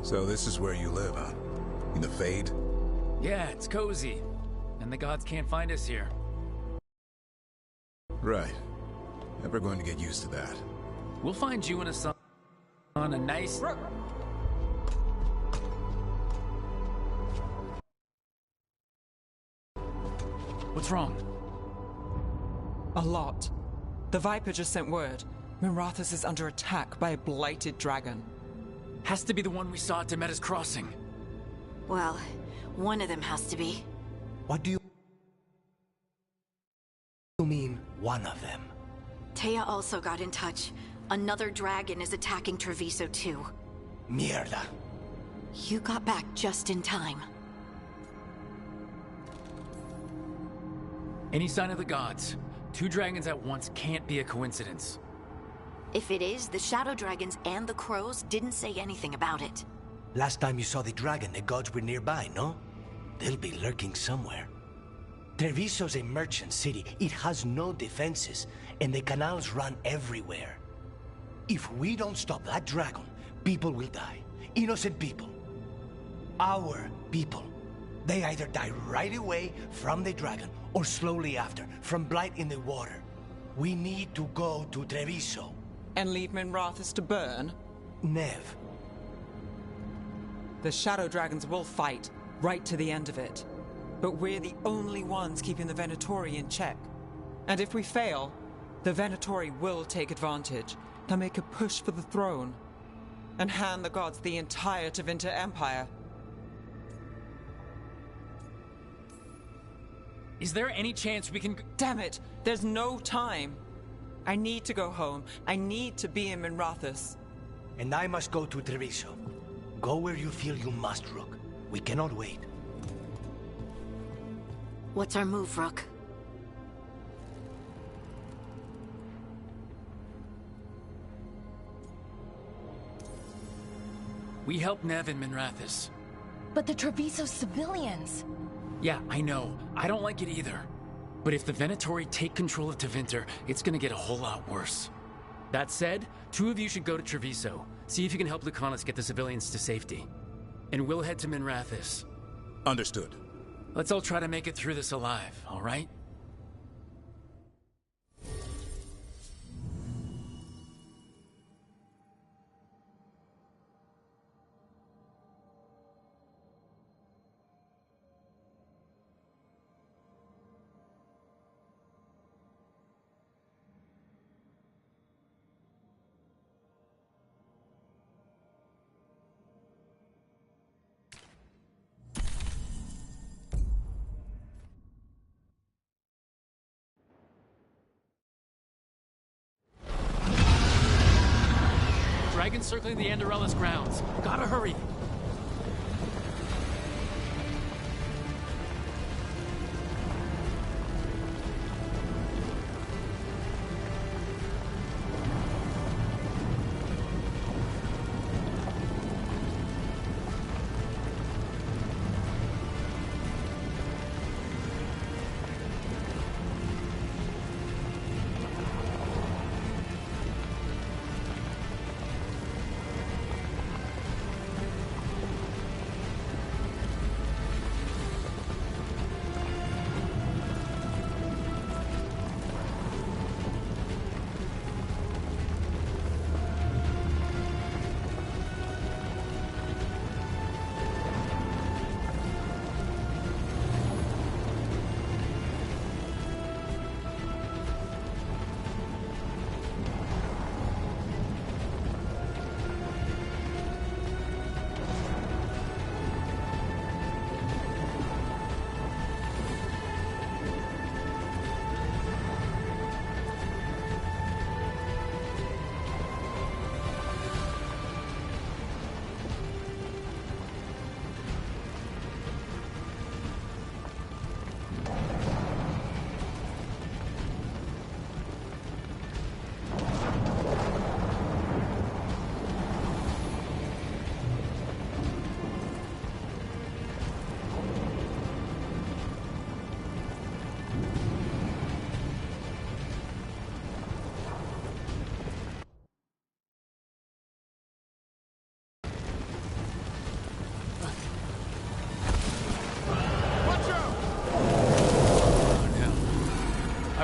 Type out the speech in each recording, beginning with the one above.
So this is where you live, huh? In the Fade? Yeah, it's cozy. And the gods can't find us here. Right. Never going to get used to that. We'll find you and a son on a nice... What's wrong? A lot. The Viper just sent word. Mirathus is under attack by a blighted dragon. Has to be the one we saw at Demeter's Crossing. Well, one of them has to be. What do you mean, one of them? Taya also got in touch. Another dragon is attacking Treviso too. Mierda. You got back just in time. Any sign of the gods? 2 dragons at once can't be a coincidence. If it is, the Shadow Dragons and the Crows didn't say anything about it. Last time you saw the dragon, the gods were nearby, no? They'll be lurking somewhere. Treviso's a merchant city. It has no defenses, and the canals run everywhere. If we don't stop that dragon, people will die. Innocent people. Our people. They either die right away from the dragon, or slowly after, from blight in the water. We need to go to Treviso. And leave Minrathus to burn? Nev. The Shadow Dragons will fight, right to the end of it. But we're the only ones keeping the Venatori in check. And if we fail, the Venatori will take advantage. They'll make a push for the throne. And hand the gods the entire Tevinter Empire. Is there any chance we can... Damn it! There's no time! I need to go home. I need to be in Minrathus. And I must go to Treviso. Go where you feel you must, Rook. We cannot wait. What's our move, Rook? We help Nev in Minrathus. But the Treviso civilians... Yeah, I know. I don't like it either. But if the Venatori take control of Tevinter, it's gonna get a whole lot worse. That said, 2 of you should go to Treviso. See if you can help Lucanus get the civilians to safety. And we'll head to Minrathus. Understood. Let's all try to make it through this alive, all right? Dragons circling the Anderella's grounds. Gotta hurry.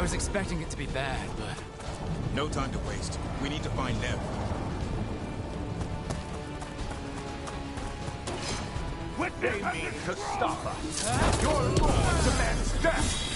was expecting it to be bad, but... No time to waste. We need to find Nev. What they mean to stop us? Your lord demands death!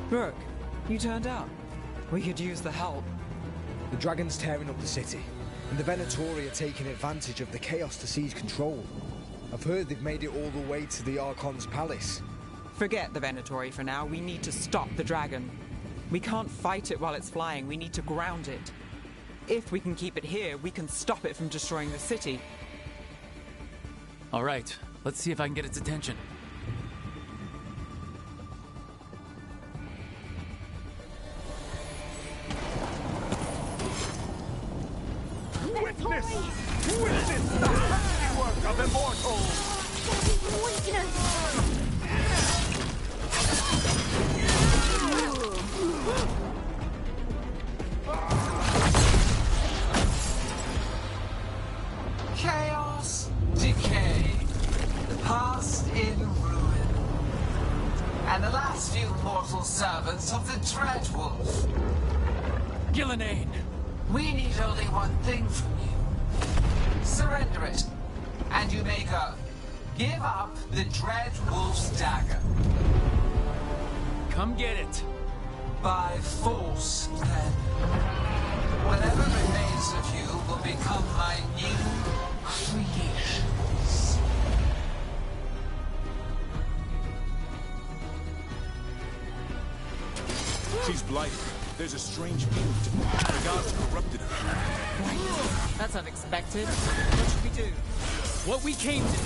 Brooke, you turned up. We could use the help. The dragon's tearing up the city, and the Venatori are taking advantage of the chaos to seize control. I've heard they've made it all the way to the Archon's palace. Forget the Venatori for now. We need to stop the dragon. We can't fight it while it's flying. We need to ground it. If we can keep it here, we can stop it from destroying the city. All right, let's see if I can get its attention. Witness the handiwork of immortals! Chaos, decay, the past in ruin, and the last few mortal servants of the Dreadwolf. Gillenane! We need only one thing from you. Surrender it, and you may go. Give up the Dreadwolf's dagger. Come get it! By force, then. Whatever remains of you will become my new creations. She's blighted. There's a strange mutant. The gods corrupted her. That's unexpected. What should we do? What we came to do!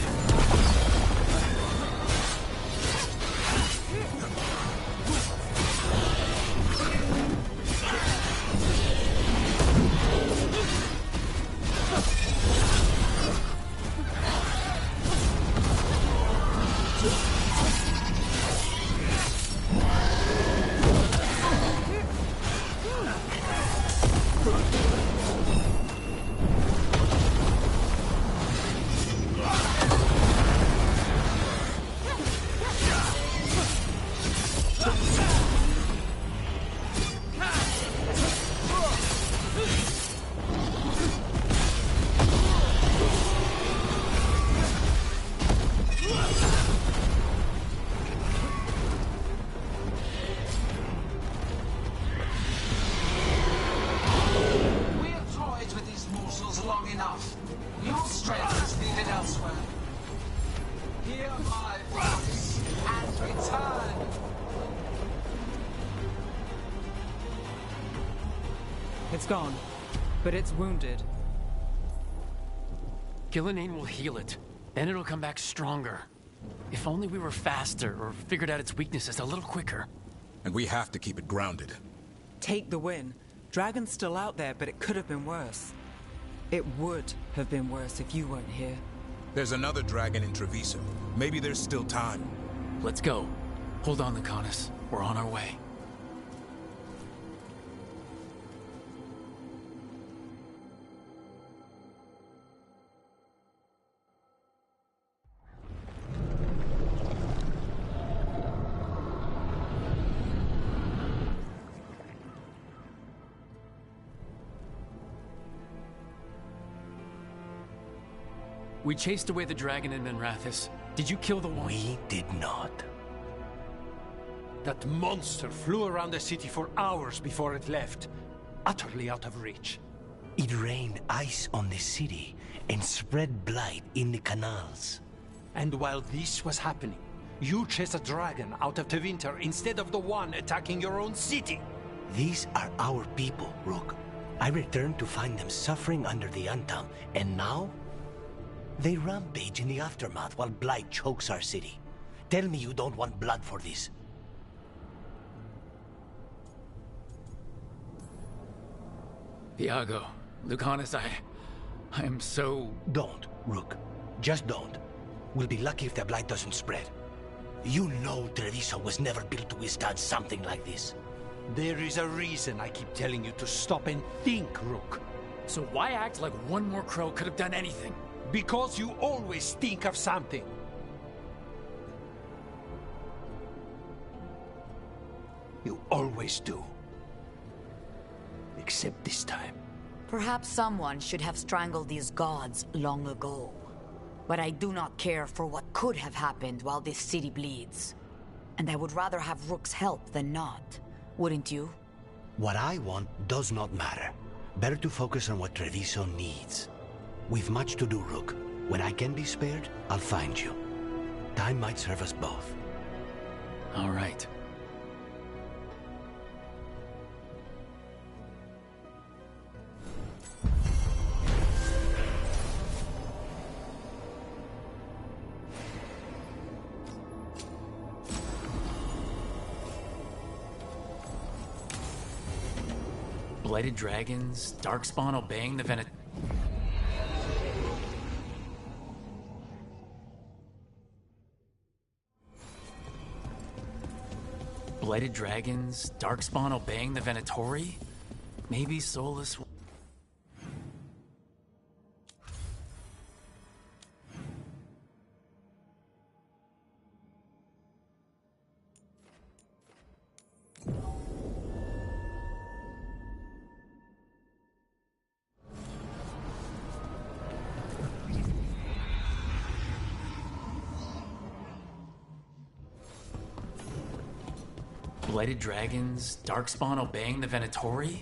It's gone, but it's wounded. Gillenane will heal it. Then it'll come back stronger. If only we were faster, or figured out its weaknesses a little quicker. And we have to keep it grounded. Take the win. Dragon's still out there, but it could have been worse. It would have been worse if you weren't here. There's another dragon in Treviso. Maybe there's still time. Let's go. Hold on, Laconis. We're on our way. We chased away the dragon in Menrathis. Did you kill the one? We did not. That monster flew around the city for hours before it left, utterly out of reach. It rained ice on the city and spread blight in the canals. And while this was happening, you chased a dragon out of Tevinter instead of the one attacking your own city. These are our people, Rook. I returned to find them suffering under the Untom, and now? They rampage in the aftermath while blight chokes our city. Tell me you don't want blood for this. Viago, Lucanus, I am so... Don't, Rook. Just don't. We'll be lucky if the blight doesn't spread. You know Treviso was never built to withstand something like this. There is a reason I keep telling you to stop and think, Rook. So why act like one more crow could have done anything? Because you always think of something. You always do. Except this time. Perhaps someone should have strangled these gods long ago. But I do not care for what could have happened while this city bleeds. And I would rather have Rook's help than not. Wouldn't you? What I want does not matter. Better to focus on what Treviso needs. We've much to do, Rook. When I can be spared, I'll find you. Time might serve us both. All right. Blighted dragons, Darkspawn obeying the Blighted dragons, Darkspawn obeying the Venatori? Maybe Solus will... Blighted dragons, Darkspawn obeying the Venatori?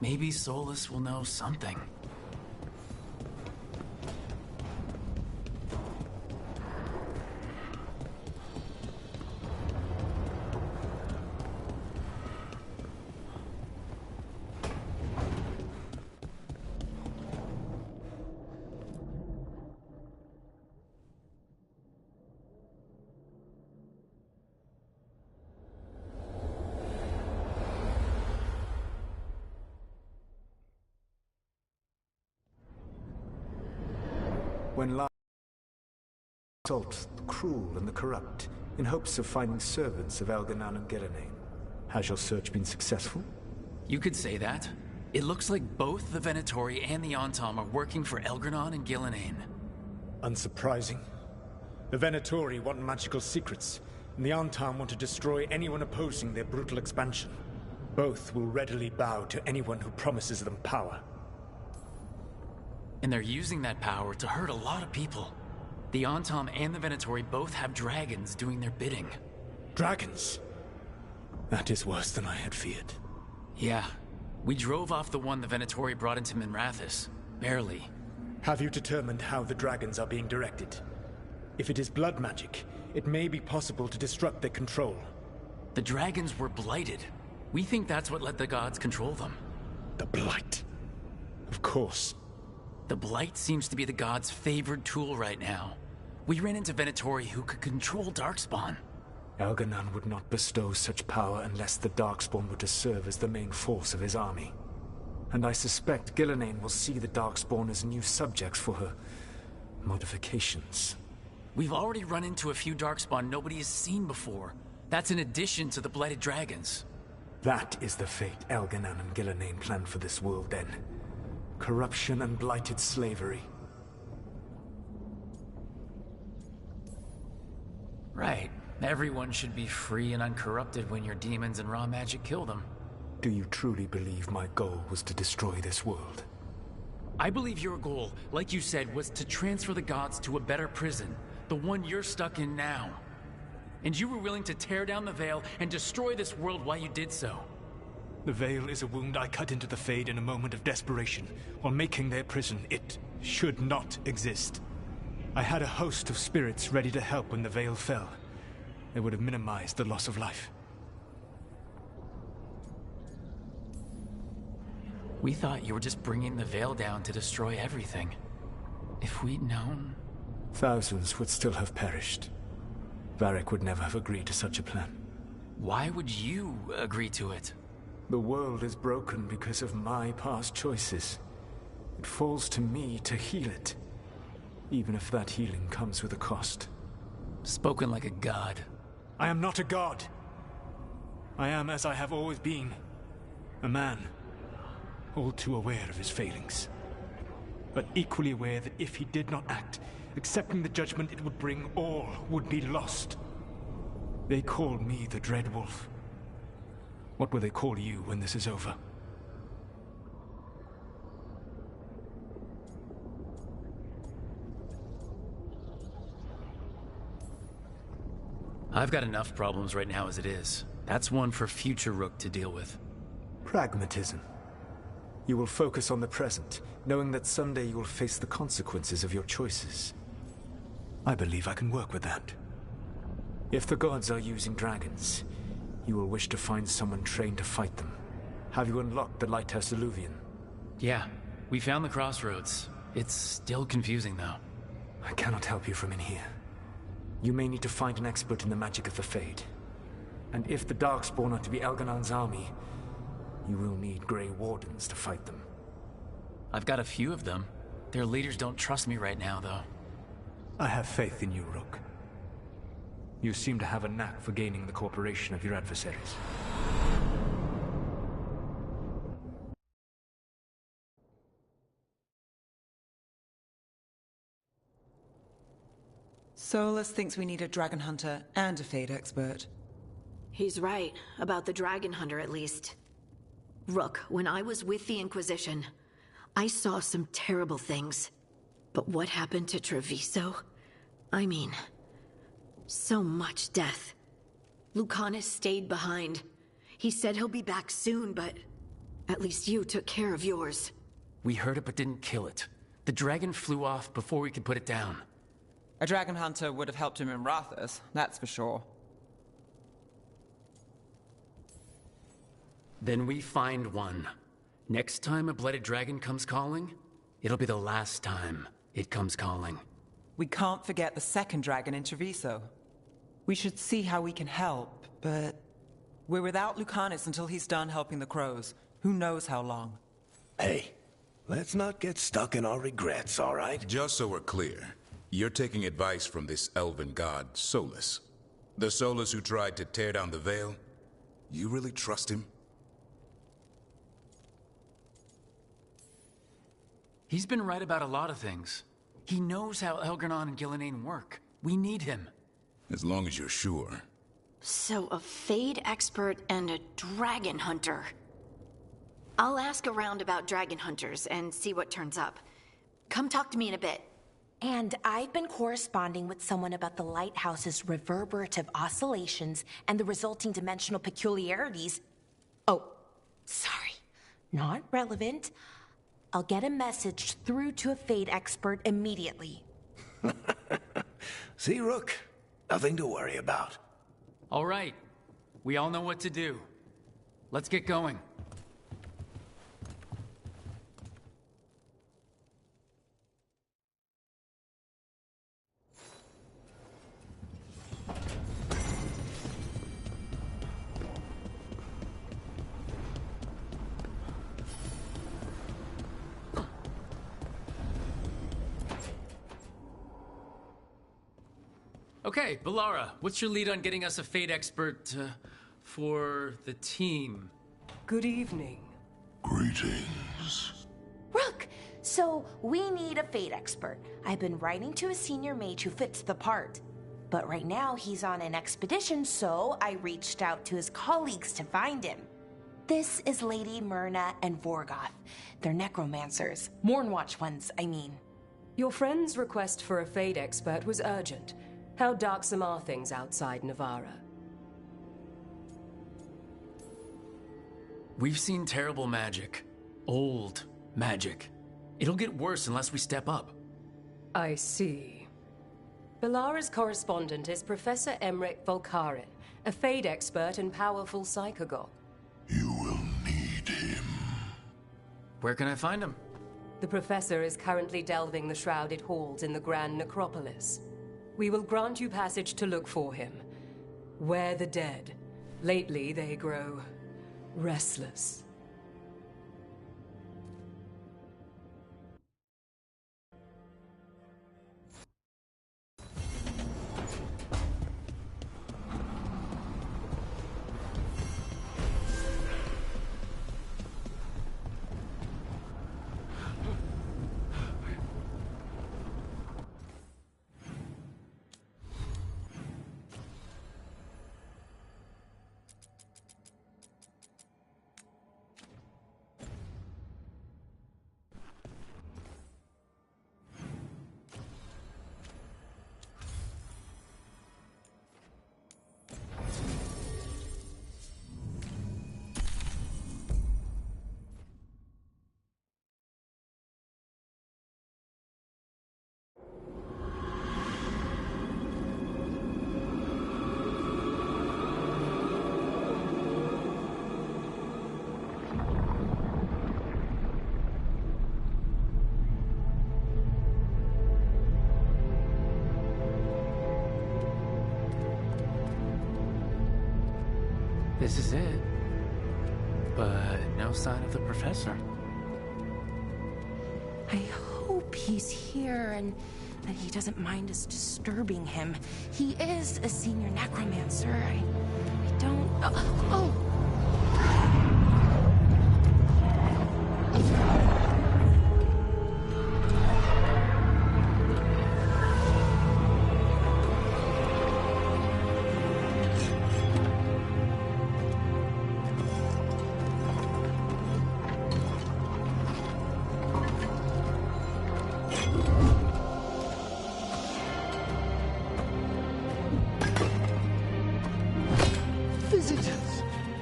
Maybe Solus will know something. When last assault the cruel and the corrupt, in hopes of finding servants of Elganan and Gillenane. Has your search been successful? You could say that. It looks like both the Venatori and the Antom are working for Elgranon and Gillenane. Unsurprising. The Venatori want magical secrets, and the Antom want to destroy anyone opposing their brutal expansion. Both will readily bow to anyone who promises them power. And they're using that power to hurt a lot of people. The Antom and the Venatori both have dragons doing their bidding. Dragons? That is worse than I had feared. Yeah. We drove off the one the Venatori brought into Minrathous. Barely. Have you determined how the dragons are being directed? If it is blood magic, it may be possible to disrupt their control. The dragons were blighted. We think that's what let the gods control them. The blight. Of course. The blight seems to be the gods' favored tool right now. We ran into Venatori who could control Darkspawn. Elganan would not bestow such power unless the Darkspawn were to serve as the main force of his army. And I suspect Gillenane will see the Darkspawn as new subjects for her modifications. We've already run into a few Darkspawn nobody has seen before. That's in addition to the blighted dragons. That is the fate Elganan and Gillenane planned for this world then. Corruption and blighted slavery. Right. Everyone should be free and uncorrupted when your demons and raw magic kill them. Do you truly believe my goal was to destroy this world? I believe your goal, like you said, was to transfer the gods to a better prison. The one you're stuck in now. and you were willing to tear down the Veil and destroy this world while you did so. The Veil is a wound I cut into the Fade in a moment of desperation, while making their prison. It should not exist. I had a host of spirits ready to help when the Veil fell. They would have minimized the loss of life. We thought you were just bringing the Veil down to destroy everything. If we'd known... Thousands would still have perished. Varric would never have agreed to such a plan. Why would you agree to it? The world is broken because of my past choices. It falls to me to heal it, even if that healing comes with a cost. Spoken like a god. I am not a god. I am as I have always been. A man, all too aware of his failings. But equally aware that if he did not act, accepting the judgment it would bring, all would be lost. They call me the Dread Wolf. What will they call you when this is over? I've got enough problems right now as it is. That's one for future Rook to deal with. Pragmatism. You will focus on the present, knowing that someday you will face the consequences of your choices. I believe I can work with that. If the gods are using dragons, you will wish to find someone trained to fight them. Have you unlocked the Lighthouse Illuvian? Yeah, we found the crossroads. It's still confusing, though. I cannot help you from in here. You may need to find an expert in the magic of the Fade. And if the Darkspawn are to be Elganon's army, you will need Grey Wardens to fight them. I've got a few of them. Their leaders don't trust me right now, though. I have faith in you, Rook. You seem to have a knack for gaining the cooperation of your adversaries. Solus thinks we need a dragon hunter and a Fade expert. He's right, about the dragon hunter at least. Rook, when I was with the Inquisition, I saw some terrible things. But what happened to Treviso? I mean, so much death. Lucanus stayed behind. He said he'll be back soon, but at least you took care of yours. We heard it but didn't kill it. The dragon flew off before we could put it down. A dragon hunter would have helped him in Rathas, that's for sure. Then we find one. Next time a blooded dragon comes calling, it'll be the last time it comes calling. We can't forget the second dragon in Treviso. We should see how we can help, but we're without Lucanus until he's done helping the crows. Who knows how long? Hey, let's not get stuck in our regrets, all right? Just so we're clear, you're taking advice from this elven god, Solus. The Solus who tried to tear down the Veil? You really trust him? He's been right about a lot of things. He knows how Elgarnon and Gillenane work. We need him. As long as you're sure. So a Fade expert and a dragon hunter. I'll ask around about dragon hunters and see what turns up. Come talk to me in a bit. And I've been corresponding with someone about the lighthouse's reverberative oscillations and the resulting dimensional peculiarities. Oh, sorry. Not relevant. I'll get a message through to a Fade expert immediately. See, Rook? Nothing to worry about. All right. We all know what to do. Let's get going. Okay, Balara, what's your lead on getting us a Fade expert for the team? Good evening. Greetings. Rook, so we need a Fade expert. I've been writing to a senior mage who fits the part. But right now he's on an expedition, so I reached out to his colleagues to find him. This is Lady Myrna and Vorgoth. They're necromancers. Mornwatch ones, I mean. Your friend's request for a Fade expert was urgent. How darksome are things outside Navarra? We've seen terrible magic. Old magic. It'll get worse unless we step up. I see. Belara's correspondent is Professor Emmerich Volkaren, a Fade expert and powerful psychagogue. You will need him. Where can I find him? The Professor is currently delving the shrouded halls in the Grand Necropolis. We will grant you passage to look for him. Where the dead. Lately they grow restless. This is it. But no sign of the Professor. I hope he's here and that he doesn't mind us disturbing him. He is a senior necromancer. I don't... Oh!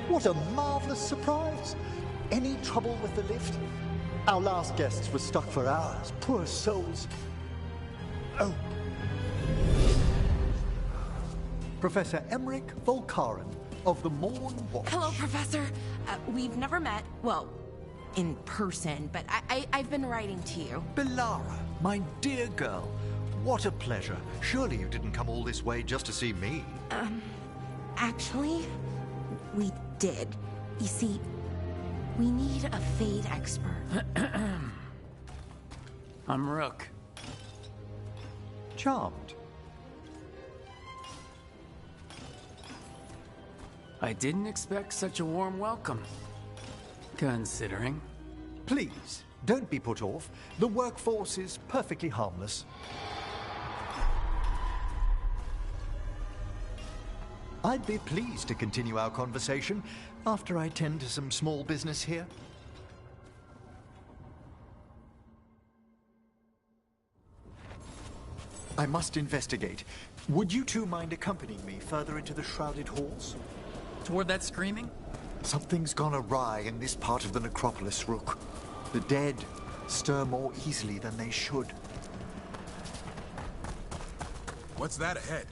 What a marvelous surprise! Any trouble with the lift? Our last guests were stuck for hours. Poor souls. Oh. Professor Emmerich Volkaren of the Morn Watch. Hello, Professor. We've never met. Well, in person, but I've been writing to you. Belara, my dear girl. What a pleasure. Surely you didn't come all this way just to see me. Actually, we did. You see, we need a Fade expert. I'm Rook. Charmed. I didn't expect such a warm welcome. Considering. Please, don't be put off. The workforce is perfectly harmless. I'd be pleased to continue our conversation after I tend to some small business here. I must investigate. Would you two mind accompanying me further into the shrouded halls? Toward that screaming? Something's gone awry in this part of the necropolis, Rook. The dead stir more easily than they should. What's that ahead?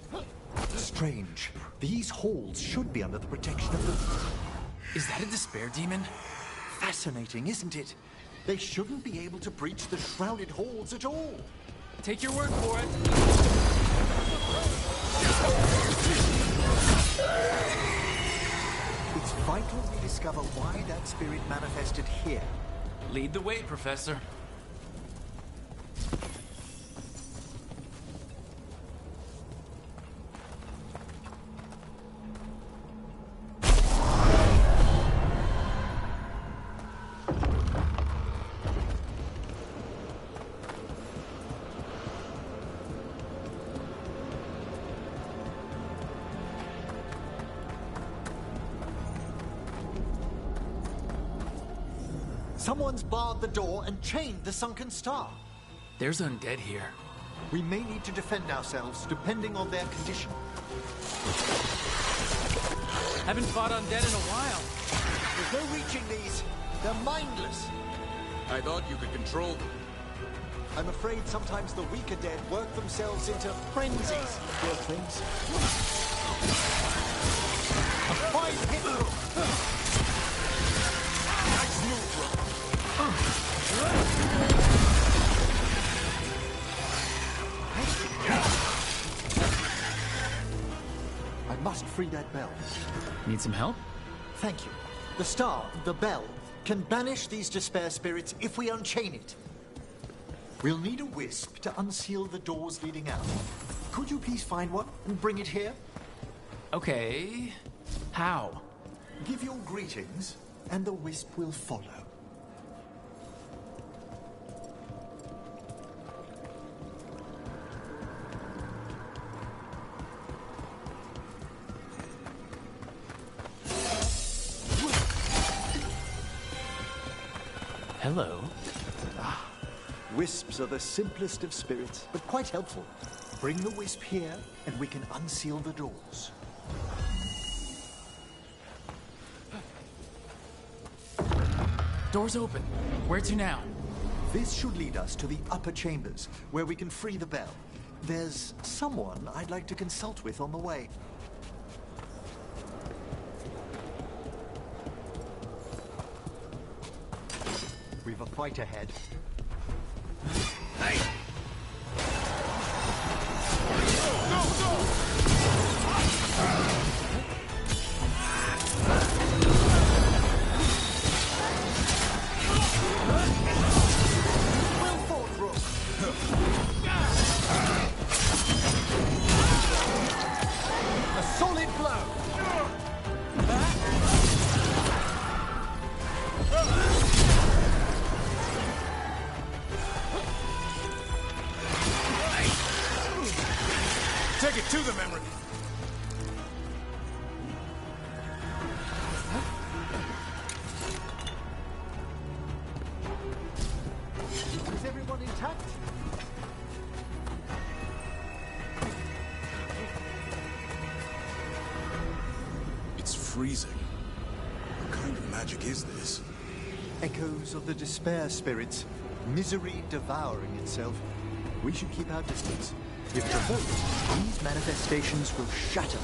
Strange. These halls should be under the protection of the... Is that a despair demon? Fascinating, isn't it? They shouldn't be able to breach the shrouded halls at all. Take your word for it. It's vital we discover why that spirit manifested here. Lead the way, Professor. Someone's barred the door and chained the sunken star. There's undead here. We may need to defend ourselves, depending on their condition. Haven't fought undead in a while. There's no reaching these. They're mindless. I thought you could control them. I'm afraid sometimes the weaker dead work themselves into frenzies, poor things. A fine hit, Rook. Nice move, Rook. I must free that bell. Need some help? Thank you. The star, the bell, can banish these despair spirits if we unchain it. We'll need a wisp to unseal the doors leading out. Could you please find one and bring it here? Okay. How? Give your greetings, and the wisp will follow. Hello. Wisps are the simplest of spirits, but quite helpful. Bring the wisp here, and we can unseal the doors. Door's open. Where to now? This should lead us to the upper chambers, where we can free the bell. There's someone I'd like to consult with on the way. We've a fight ahead. Hey! Well fought, Rook. A solid blow. Take it to them, Emmerich. Is everyone intact? It's freezing. What kind of magic is this? Echoes of the despair spirits, misery devouring itself. We should keep our distance. If provoked, these manifestations will shatter.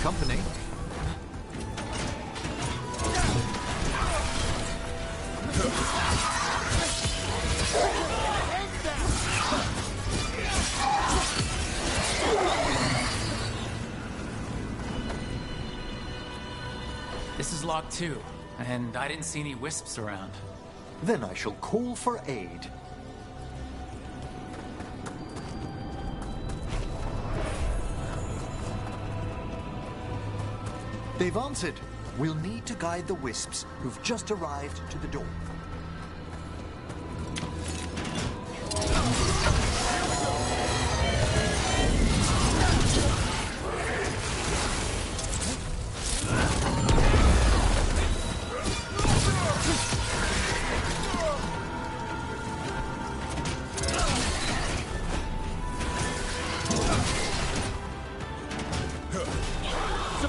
Company. This is locked too, and I didn't see any wisps around. Then I shall call for aid. They've answered. We'll need to guide the wisps who've just arrived to the door.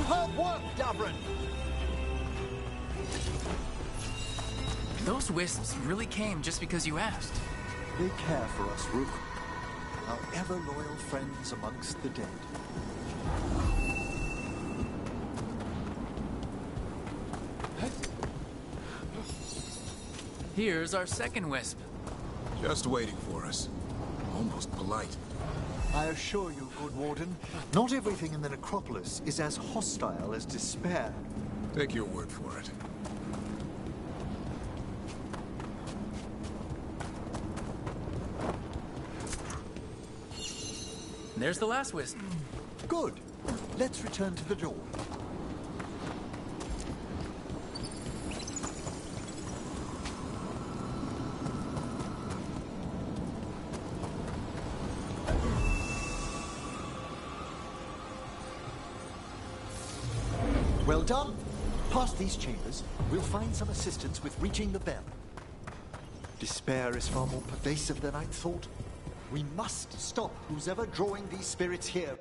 Superb work, Davrin! Those wisps really came just because you asked. They care for us, Rook. Our ever-loyal friends amongst the dead. Here's our second wisp. Just waiting for us. Almost polite. I assure you, good Warden, not everything in the necropolis is as hostile as despair. Take your word for it. There's the last wisp. Good. Let's return to the door. Well done. Past these chambers, we'll find some assistance with reaching the bell. Despair is far more pervasive than I'd thought. We must stop who's ever drawing these spirits here.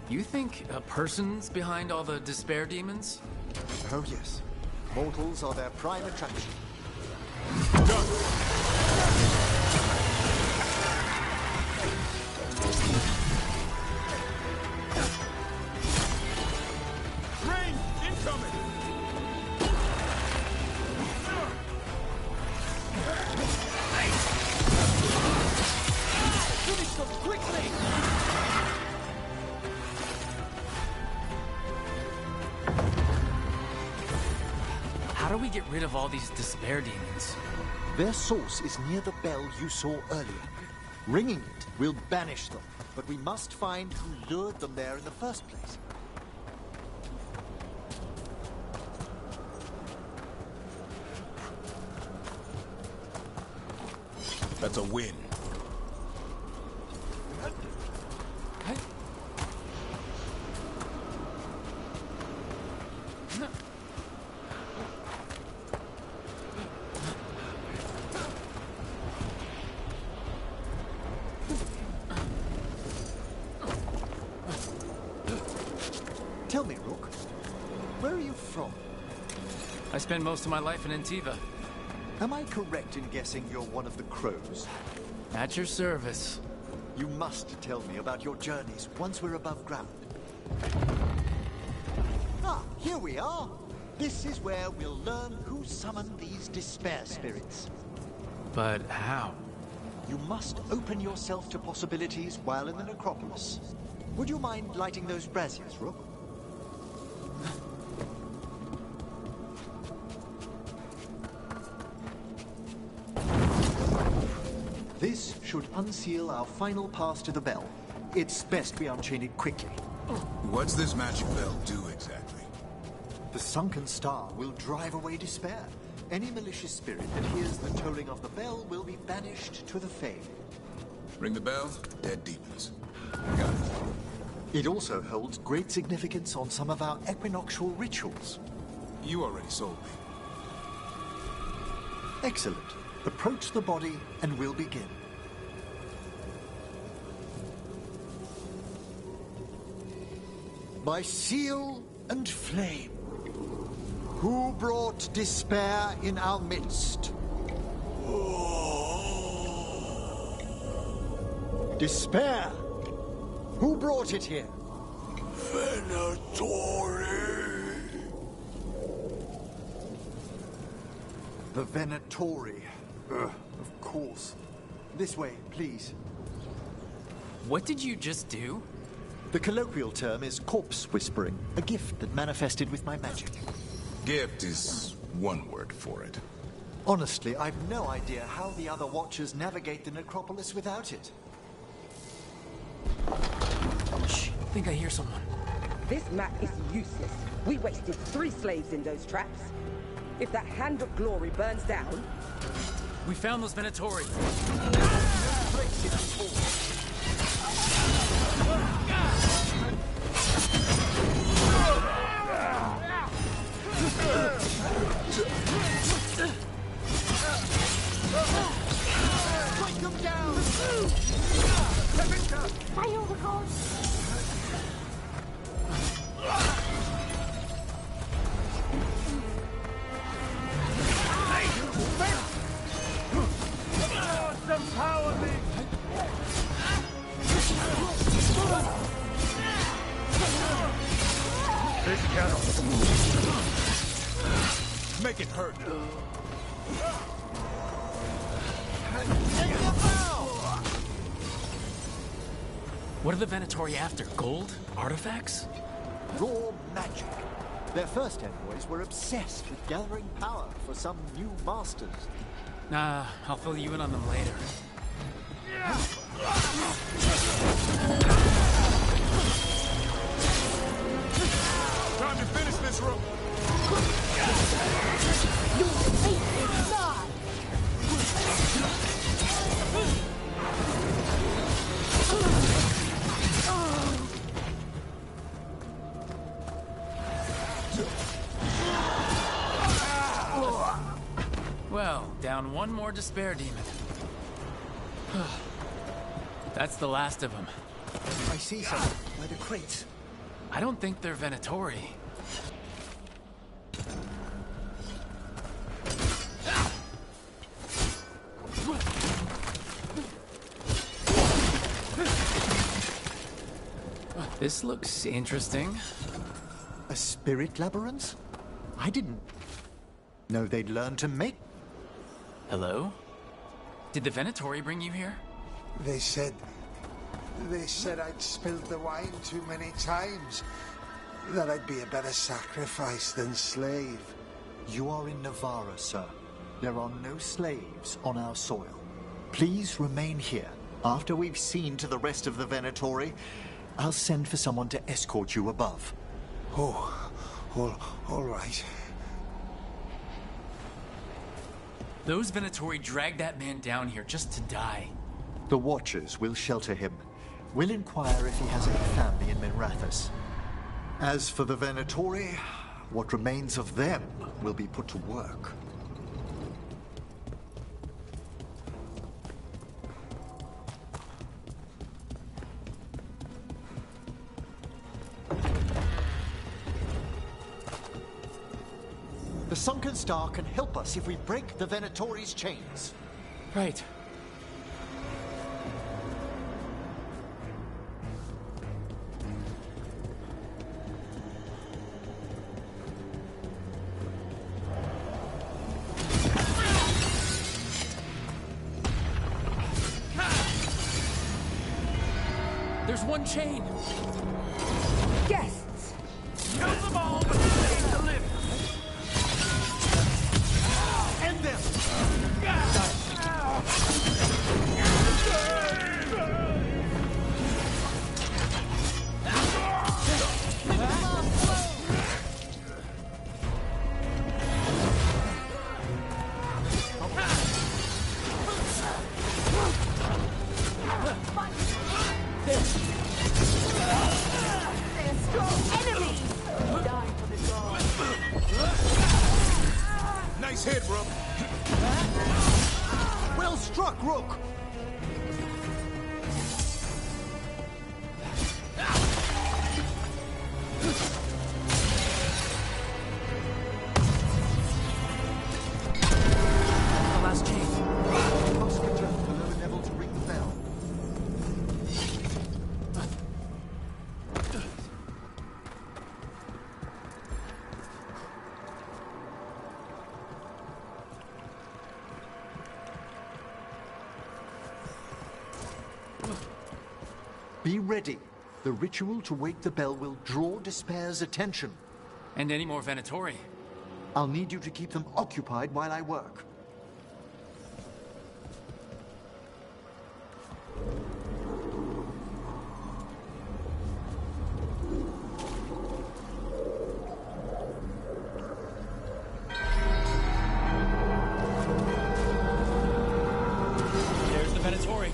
You think a person's behind all the despair demons? Oh yes. Mortals are their prime attraction. Rain incoming! Finish them quickly! How do we get rid of all these despair demons? Their source is near the bell you saw earlier. Ringing it will banish them, but we must find who lured them there in the first place. That's a win. Tell me, Rook, where are you from? I spent most of my life in Antiva. Am I correct in guessing you're one of the crows? At your service. You must tell me about your journeys once we're above ground. Ah, here we are. This is where we'll learn who summoned these despair spirits. But how? You must open yourself to possibilities while in the necropolis. Would you mind lighting those braziers, Rook? This should unseal our final pass to the bell. It's best we unchain it quickly. What's this magic bell do exactly? The sunken star will drive away despair. Any malicious spirit that hears the tolling of the bell will be banished to the Fae. Ring the bell, dead demons. Got it. It also holds great significance on some of our equinoctial rituals. You already sold me. Excellent. Approach the body and we'll begin. By seal and flame, who brought despair in our midst? Despair! Who brought it here? Venatori! The Venatori. Of course. This way, please. What did you just do? The colloquial term is corpse whispering, a gift that manifested with my magic. Gift is one word for it. Honestly, I've no idea how the other Watchers navigate the necropolis without it. Shh, I think I hear someone. This map is useless. We wasted 3 slaves in those traps. If that Hand of Glory burns down... We found those Venatori. Strike them down! Fire the gods! this kettle. Make it hurt. What are the Venatori after? Gold? Artifacts? Raw magic. Their first envoys were obsessed with gathering power for some new masters. Nah, I'll fill you in on them later. Time to finish this room. Your fate is nigh. Well, down one more despair demon. That's the last of them. I see something by the crates. I don't think they're Venatori. This looks interesting. A spirit labyrinth? I didn't know they'd learn to make... Hello? Did the Venatori bring you here? They said I'd spilled the wine too many times. That I'd be a better sacrifice than slave. You are in Navarra, sir. There are no slaves on our soil. Please remain here. After we've seen to the rest of the Venatori, I'll send for someone to escort you above. Oh, all right. Those Venatori dragged that man down here just to die. The Watchers will shelter him. We'll inquire if he has any family in Minrathous. As for the Venatori, what remains of them will be put to work. The Sunken Star can help us if we break the Venatori's chains. Right. There's one chain. Guests! Kill them all, but save the living. End them! Nice hit, Rook. Well struck, Rook! The last chain. Must return to the lower level to ring the bell. Be ready. The ritual to wake the bell will draw Despair's attention. And any more Venatori. I'll need you to keep them occupied while I work. There's the Venatori.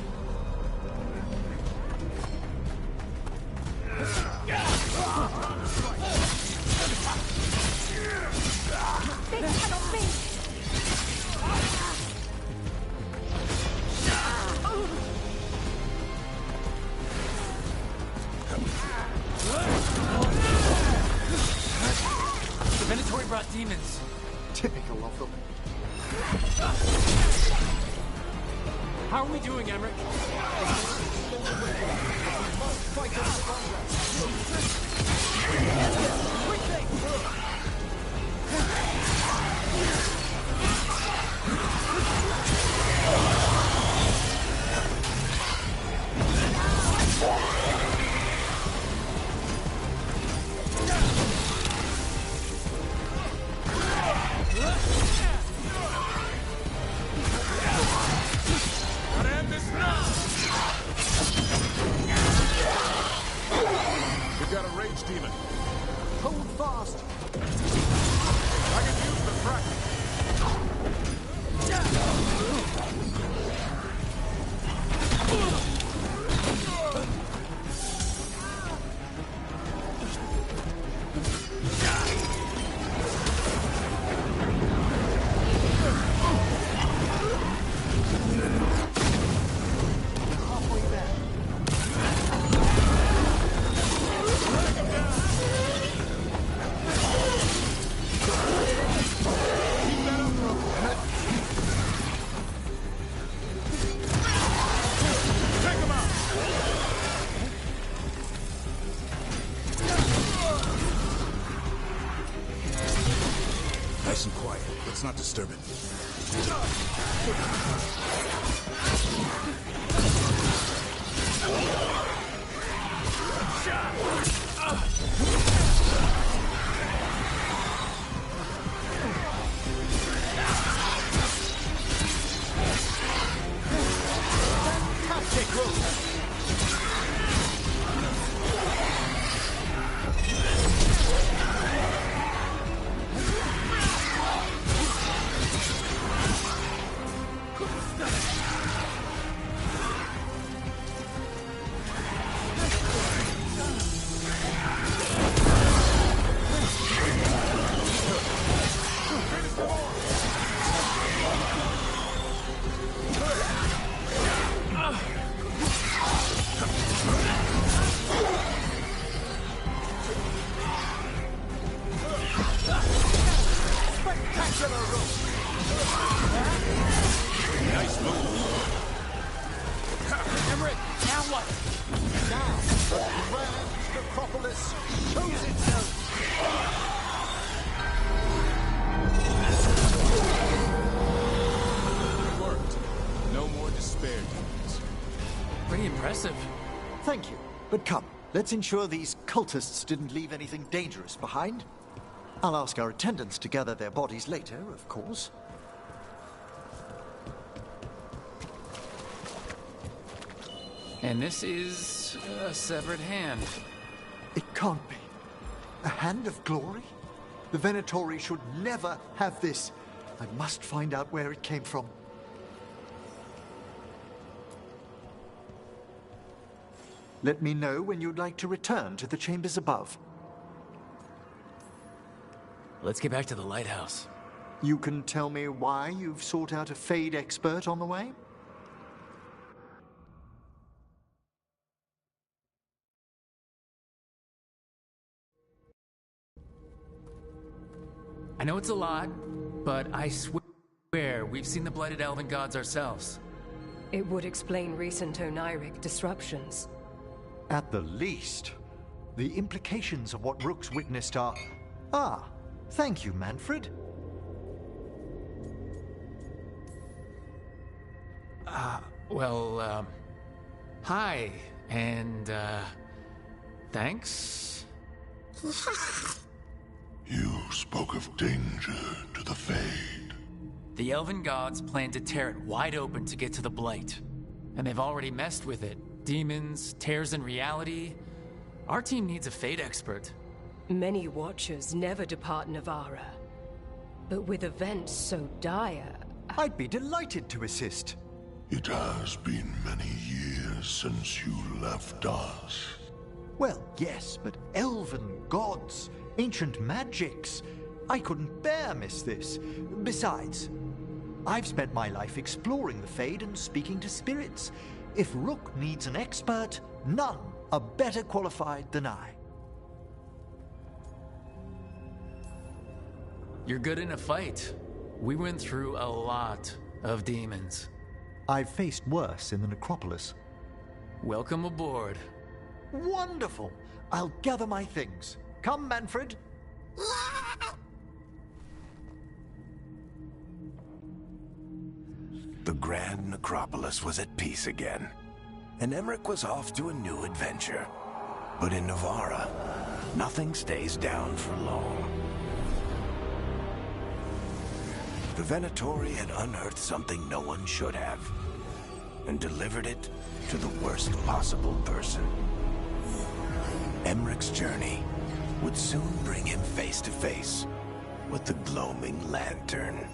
They cannot be! The Venatori brought demons. Typical of them. How are we doing, Emmerich? We fast! I can use the fracking. Nice and quiet. Let's not disturb it. Fantastic rope! Nice move. Emmerich, now what? Now, the grand necropolis shows itself! It worked. No more despair demons. Pretty impressive. Thank you. But come, let's ensure these cultists didn't leave anything dangerous behind. I'll ask our attendants to gather their bodies later, of course. And this is a severed hand. It can't be. A hand of glory? The Venatori should never have this. I must find out where it came from. Let me know when you'd like to return to the chambers above. Let's get back to the lighthouse. You can tell me why you've sought out a Fade expert on the way? I know it's a lot, but I swear we've seen the blighted elven gods ourselves. It would explain recent Oniric disruptions. At the least. The implications of what Rook's witnessed are... Ah, thank you, Manfred. Hi, and, thanks? You spoke of danger to the Fade. The elven gods plan to tear it wide open to get to the blight. And they've already messed with it. Demons, tears in reality. Our team needs a Fade expert. Many Watchers never depart Navara. But with events so dire... I'd be delighted to assist. It has been many years since you left us. Well, yes, but elven gods, ancient magics. I couldn't bear miss this. Besides, I've spent my life exploring the Fade and speaking to spirits. If Rook needs an expert, none are better qualified than I. You're good in a fight. We went through a lot of demons. I've faced worse in the necropolis. Welcome aboard. Wonderful! I'll gather my things. Come, Manfred. The Grand Necropolis was at peace again, and Emmerich was off to a new adventure. But in Navara, nothing stays down for long. The Venatori had unearthed something no one should have, and delivered it to the worst possible person. Emmerich's journey would soon bring him face to face with the gloaming lantern.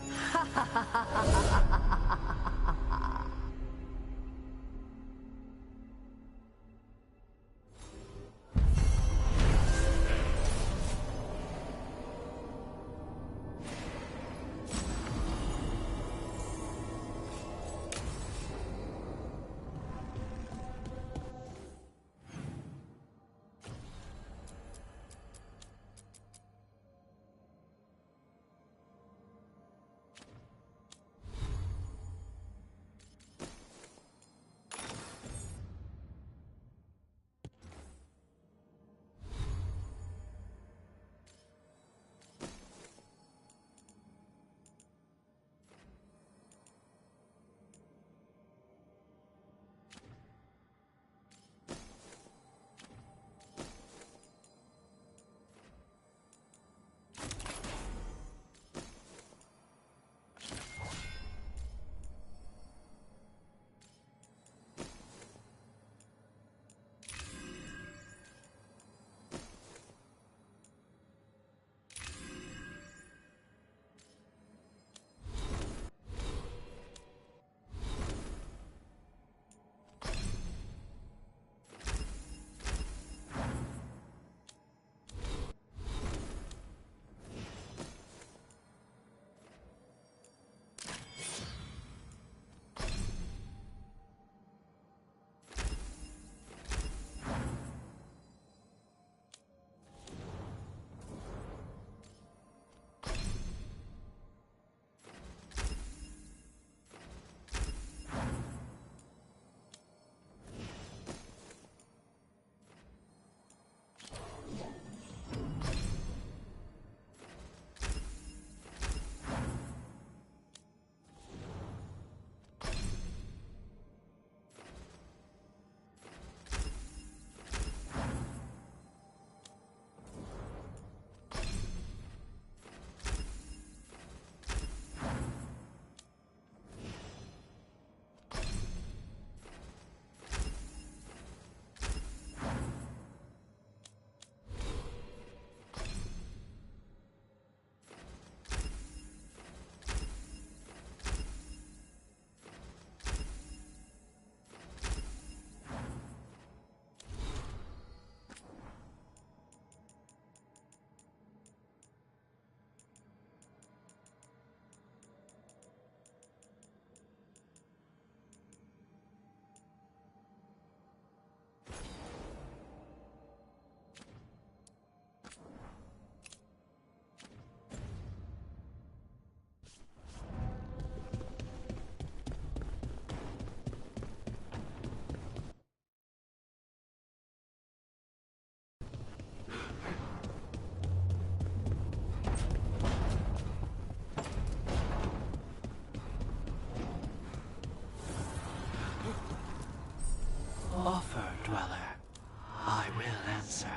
Offer, Dweller. I will answer.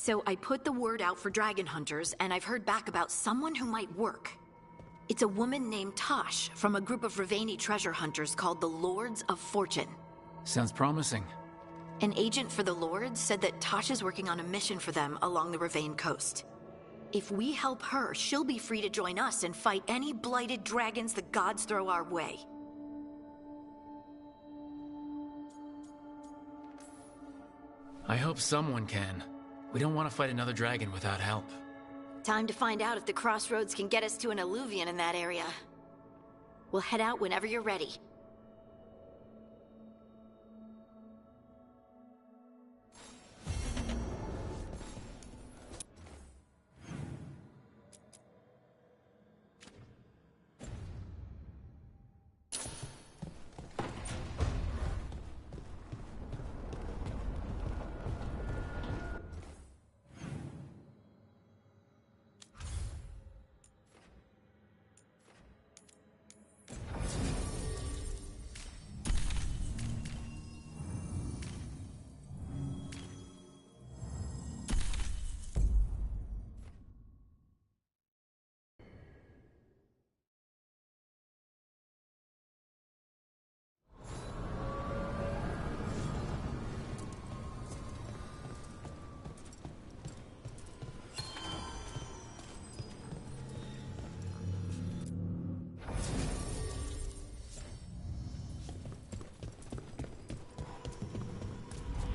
So I put the word out for dragon hunters, and I've heard back about someone who might work. It's a woman named Tosh from a group of Ravani treasure hunters called the Lords of Fortune. Sounds promising. An agent for the Lords said that Tosh is working on a mission for them along the Ravane coast. If we help her, she'll be free to join us and fight any blighted dragons the gods throw our way. I hope someone can. We don't want to fight another dragon without help. Time to find out if the crossroads can get us to an alluvion in that area. We'll head out whenever you're ready.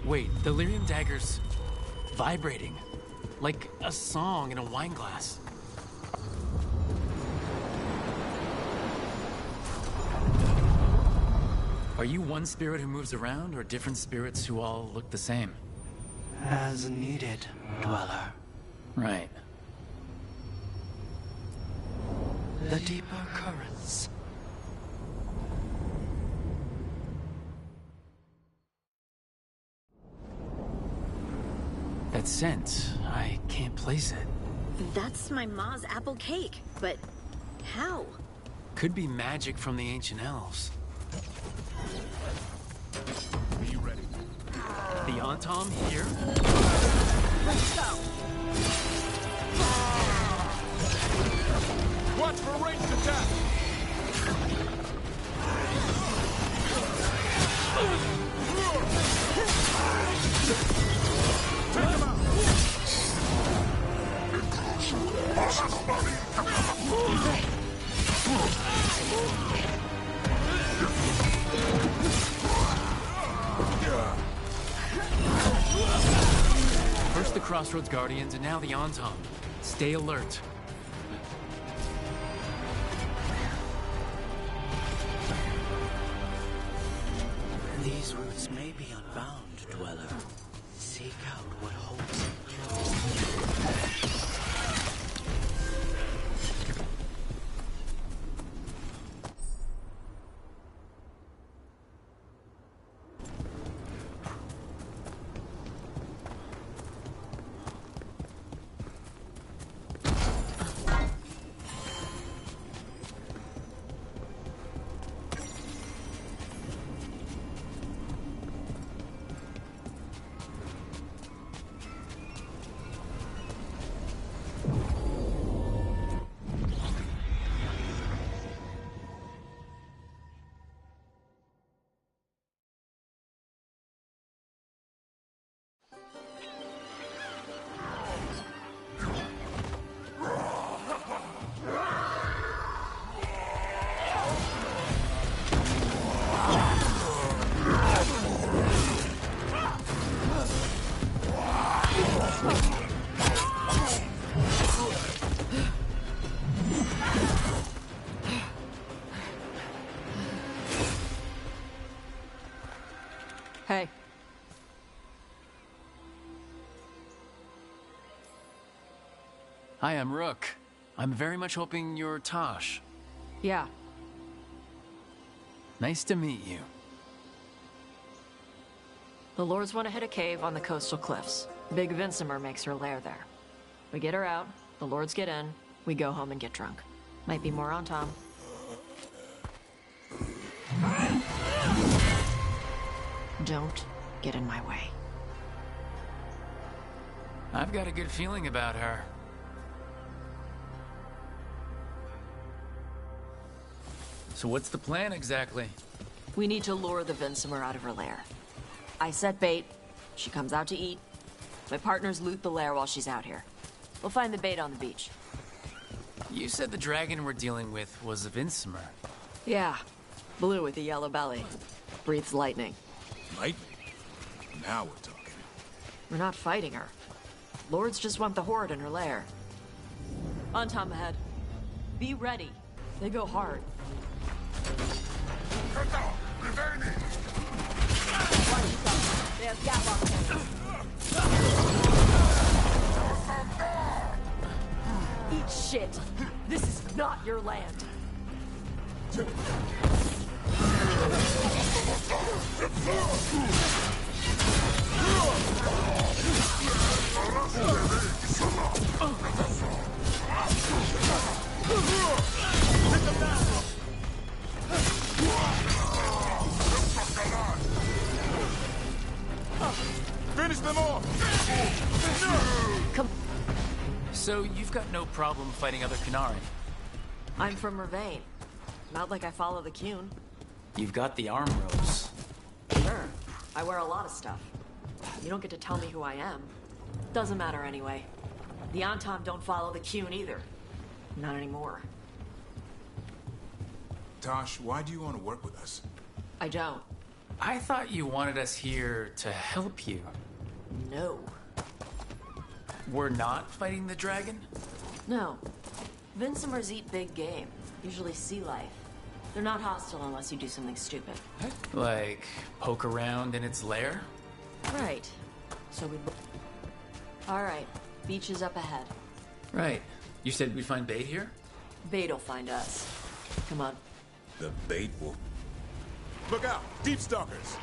Wait, the lyrium dagger's vibrating. Like a song in a wine glass. Are you one spirit who moves around, or different spirits who all look the same? As needed, Dweller. Right. The deeper currents. That scent, I can't place it. That's my ma's apple cake, but how? Could be magic from the ancient elves. Are you ready? The Antom here? Let's go! Watch for ranged attack! Take him out! First the Crossroads Guardians, and now the Antom. Stay alert. These roots may be unbound, Dweller. Seek out what holds them. Hey. Hi, I'm Rook. I'm very much hoping you're Tosh. Yeah. Nice to meet you. The Lords want to hit a cave on the coastal cliffs. Big Vincimer makes her lair there. We get her out, the Lords get in, we go home and get drunk. Might be more on Tom. Don't get in my way. I've got a good feeling about her. So what's the plan exactly? We need to lure the Vincimer out of her lair. I set bait, she comes out to eat. My partners loot the lair while she's out here. We'll find the bait on the beach. You said the dragon we're dealing with was a Vincimer. Yeah, blue with a yellow belly. Breathes lightning. Lightning? Now we're talking. We're not fighting her. Lords just want the Horde in her lair. On time ahead. Be ready. They go hard. They have Gatlock cannons. Eat shit. This is not your land. Finish them off! Come. So you've got no problem fighting other Qunari? I'm from Mervain. Not like I follow the Qun. You've got the arm robes. Sure. I wear a lot of stuff. You don't get to tell me who I am. Doesn't matter anyway. The Antam don't follow the Qun either. Not anymore. Tosh, why do you want to work with us? I don't. I thought you wanted us here to help you. No. We're not fighting the dragon? No. Vincimers eat big game. Usually sea life. They're not hostile unless you do something stupid. Like, poke around in its lair? Right. So we... Alright. Beach is up ahead. Right. You said we'd find bait here? Bait'll find us. Come on. The bait will... Look out! Deep Stalkers!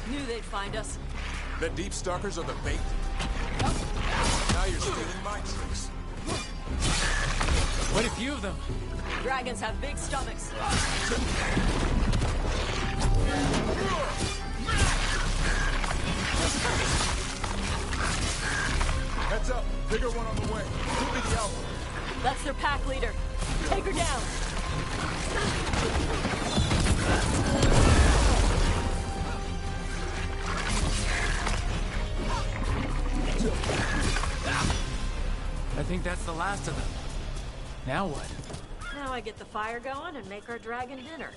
Knew they'd find us. The Deep Stalkers are the bait? Now you're stealing my tricks. Quite a few of them. Dragons have big stomachs. Heads up! Bigger one on the way. Who'll be the alpha? That's their pack leader. Take her down. I think that's the last of them. Now what? Now I get the fire going and make our dragon dinner.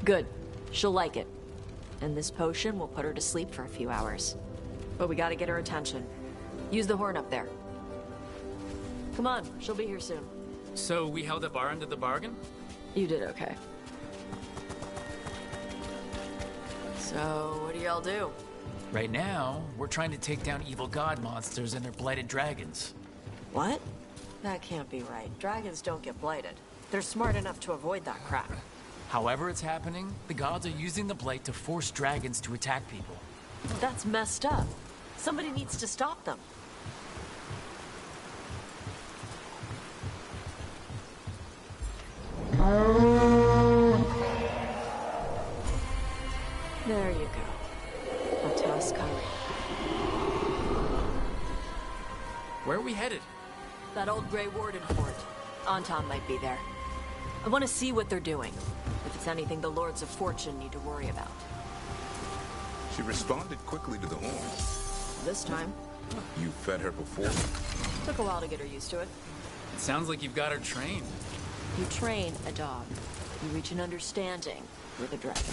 Good. She'll like it. And this potion will put her to sleep for a few hours. But we gotta get her attention. Use the horn up there. Come on, she'll be here soon. So we held up our end of the bargain? You did okay. So, what do y'all do? Right now, we're trying to take down evil god monsters and their blighted dragons. What? That can't be right. Dragons don't get blighted. They're smart enough to avoid that crap. However it's happening, the gods are using the blight to force dragons to attack people. That's messed up. Somebody needs to stop them. There you go. A Tuscany. Where are we headed? That old Grey Warden fort. Anton might be there. I want to see what they're doing. If it's anything the Lords of Fortune need to worry about. She responded quickly to the horn. This time. You fed her before? Took a while to get her used to it. It sounds like you've got her trained. You train a dog. You reach an understanding with a dragon.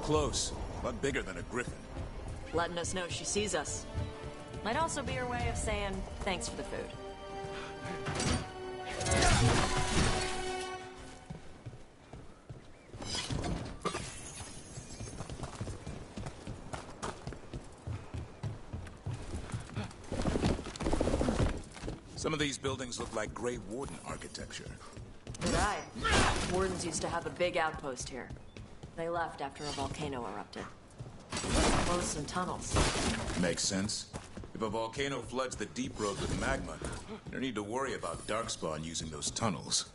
Close, but bigger than a griffin. Letting us know she sees us. Might also be her way of saying thanks for the food. Some of these buildings look like Grey Warden architecture. Did I? Wardens used to have a big outpost here. They left after a volcano erupted. Closed some tunnels. Makes sense. If a volcano floods the deep road with magma, you don't need to worry about Darkspawn using those tunnels.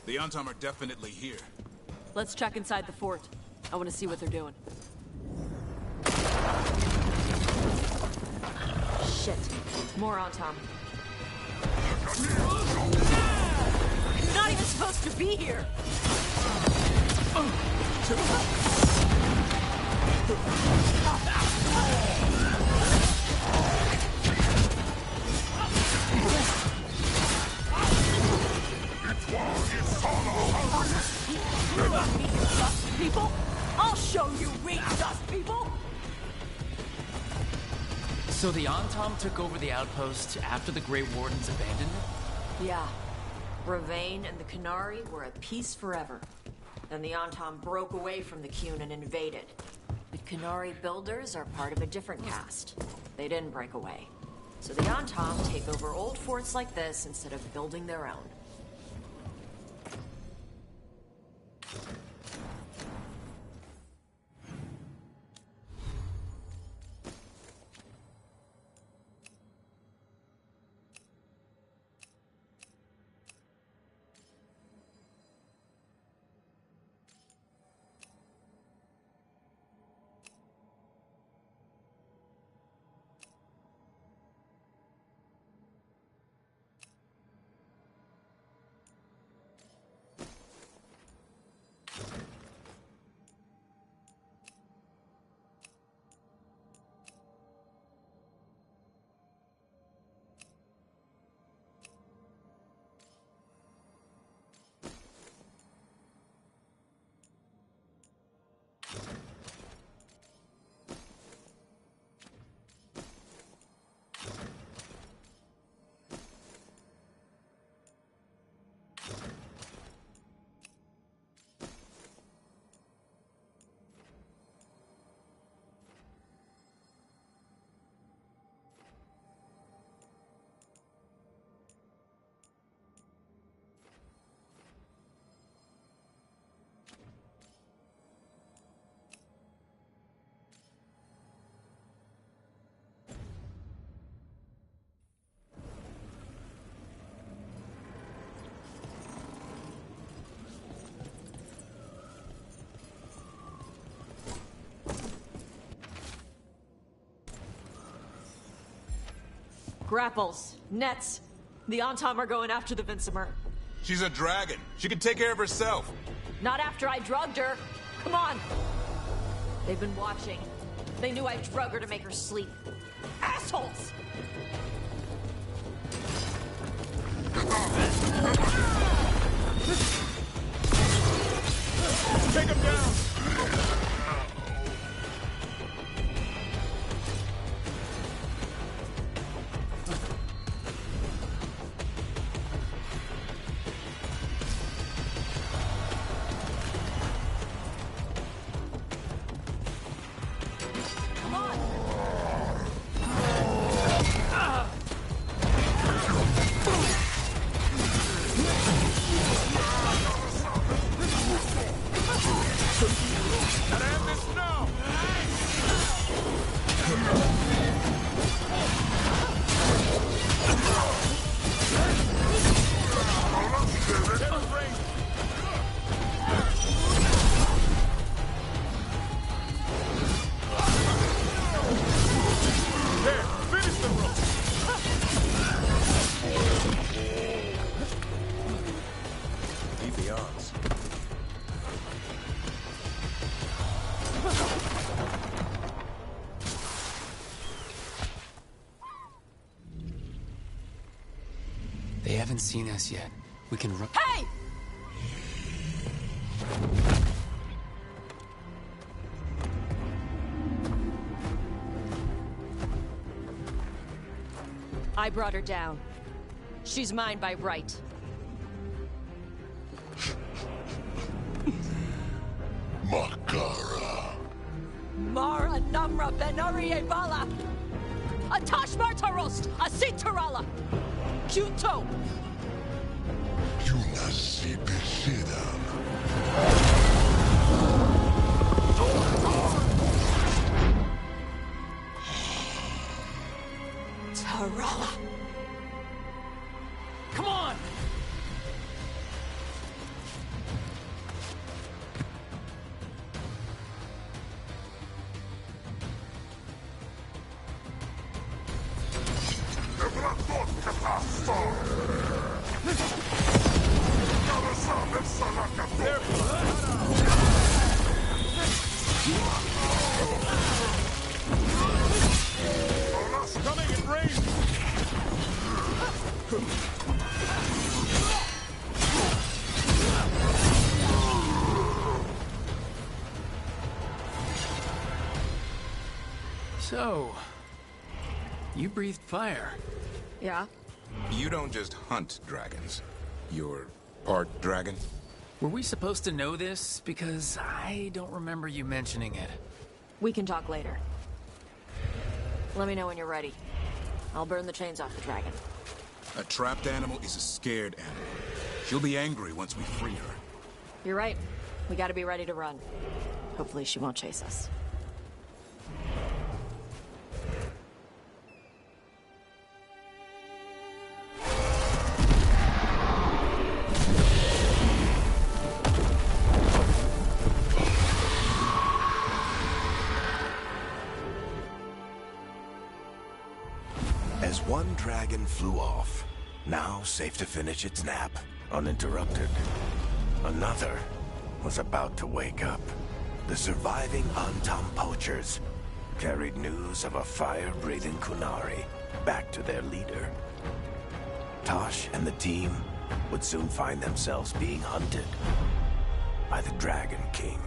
The Antom are definitely here. Let's check inside the fort. I want to see what they're doing. Shit. More Antom. You're not even supposed to be here! Dust people? I'll show you weak dust people! So the Antom took over the outpost after the Grey Wardens abandoned it? Yeah. Ravane and the Qunari were at peace forever. Then the Antom broke away from the Qun and invaded. The Qunari builders are part of a different caste. They didn't break away. So the Antom take over old forts like this instead of building their own. Grapples, nets. The Antom are going after the Vincimer. She's a dragon. She can take care of herself. Not after I drugged her. Come on. They've been watching. They knew I drug her to make her sleep. Assholes! Take him down! They haven't seen us yet. We can run. Hey! I brought her down. She's mine by right. Makara. Mara Namra Benarie Bala! Atash Martarost! Asitarala! Kyuto! Yunasibisidam. Tarala! Come on! Coming in range! So, you breathed fire. Yeah? You don't just hunt dragons. You're part dragon? Were we supposed to know this? Because I don't remember you mentioning it. We can talk later. Let me know when you're ready. I'll burn the chains off the dragon. A trapped animal is a scared animal. She'll be angry once we free her. You're right. We gotta be ready to run. Hopefully she won't chase us. As one dragon flew off, now safe to finish its nap, uninterrupted, another was about to wake up. The surviving Antam poachers carried news of a fire-breathing Kunari back to their leader. Tosh and the team would soon find themselves being hunted by the Dragon King.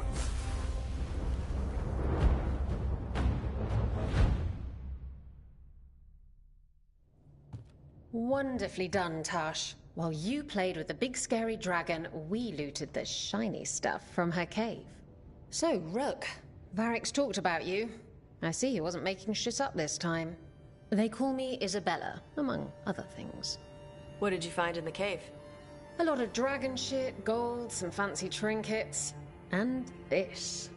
Wonderfully done, Tash. While you played with the big scary dragon, we looted the shiny stuff from her cave. So, Rook, Varric's talked about you. I see he wasn't making shit up this time. They call me Isabella, among other things. What did you find in the cave? A lot of dragon shit, gold, some fancy trinkets, and this.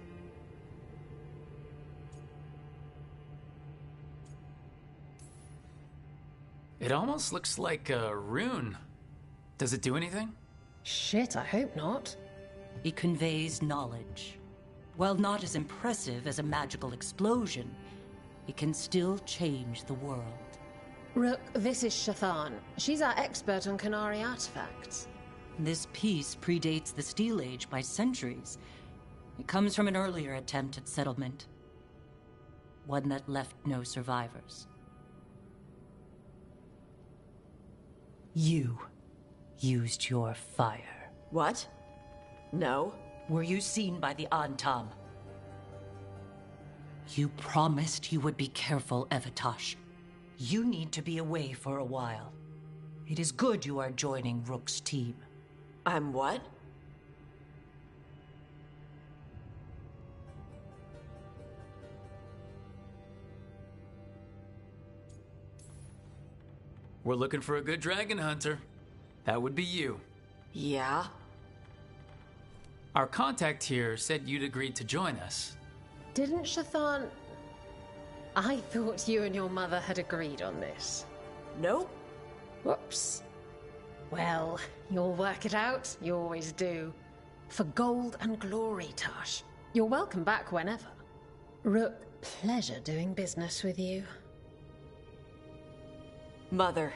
It almost looks like a rune. Does it do anything? Shit, I hope not. It conveys knowledge. While not as impressive as a magical explosion, it can still change the world. Rook, this is Shathan. She's our expert on Kunari artifacts. This piece predates the Steel Age by centuries. It comes from an earlier attempt at settlement. One that left no survivors. You used your fire. What? No. Were you seen by the Antam? You promised you would be careful, Evatosh. You need to be away for a while. It is good you are joining Rook's team. I'm what? We're looking for a good dragon hunter. That would be you. Yeah? Our contact here said you'd agreed to join us. Didn't Shathan... I thought you and your mother had agreed on this. Nope. Whoops. Well, you'll work it out. You always do. For gold and glory, Tash. You're welcome back whenever. Rook, pleasure doing business with you. Mother.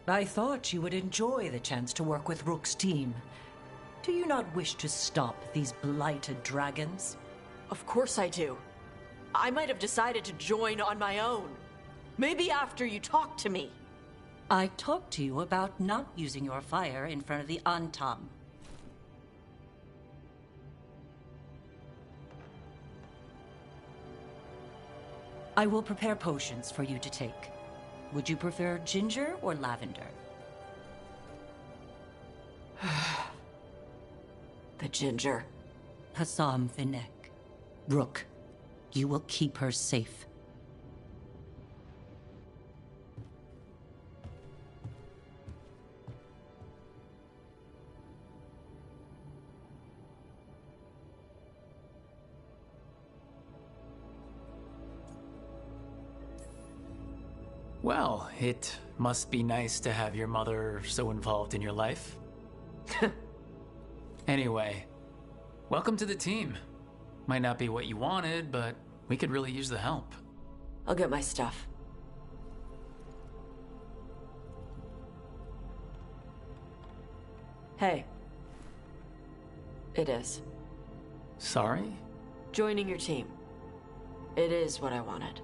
I thought you would enjoy the chance to work with Rook's team. Do you not wish to stop these blighted dragons? Of course I do. I might have decided to join on my own. Maybe after you talked to me. I talked to you about not using your fire in front of the Antam. I will prepare potions for you to take. Would you prefer ginger or lavender? The ginger. Hassam Finek. Rook, you will keep her safe. Well, it must be nice to have your mother so involved in your life. Anyway, welcome to the team. Might not be what you wanted, but we could really use the help. I'll get my stuff. Hey. It is. Sorry? Joining your team. It is what I wanted.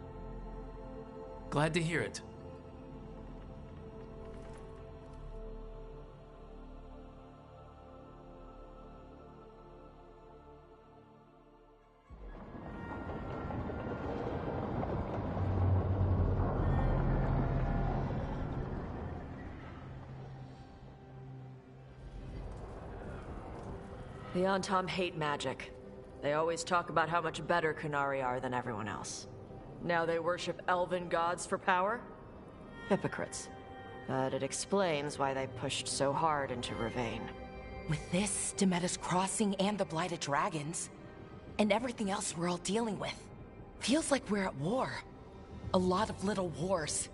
Glad to hear it. The Antom hate magic. They always talk about how much better Qunari are than everyone else. Now they worship elven gods for power? Hypocrites. But it explains why they pushed so hard into Ravane. With this, Demeter's Crossing and the Blighted Dragons, and everything else we're all dealing with, feels like we're at war. A lot of little wars.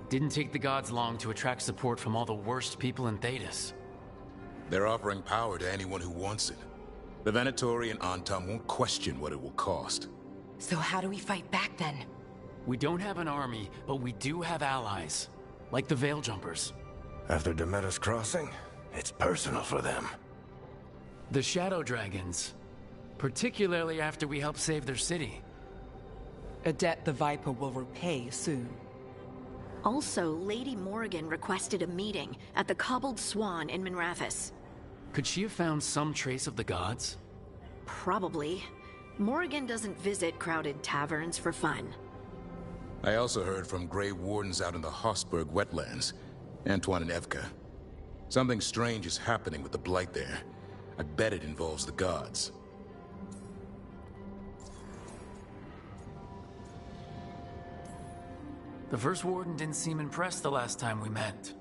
Didn't take the gods long to attract support from all the worst people in Thedas. They're offering power to anyone who wants it. The Venatori and Antom won't question what it will cost. So how do we fight back then? We don't have an army, but we do have allies. Like the Veil Jumpers. After Demeter's Crossing, it's personal for them. The Shadow Dragons. Particularly after we help save their city. A debt the Viper will repay soon. Also, Lady Morrigan requested a meeting at the Cobbled Swan in Minrathous. Could she have found some trace of the gods? Probably. Morrigan doesn't visit crowded taverns for fun. I also heard from Grey Wardens out in the Hossberg wetlands, Antoine and Evka. Something strange is happening with the Blight there. I bet it involves the gods. The First Warden didn't seem impressed the last time we met.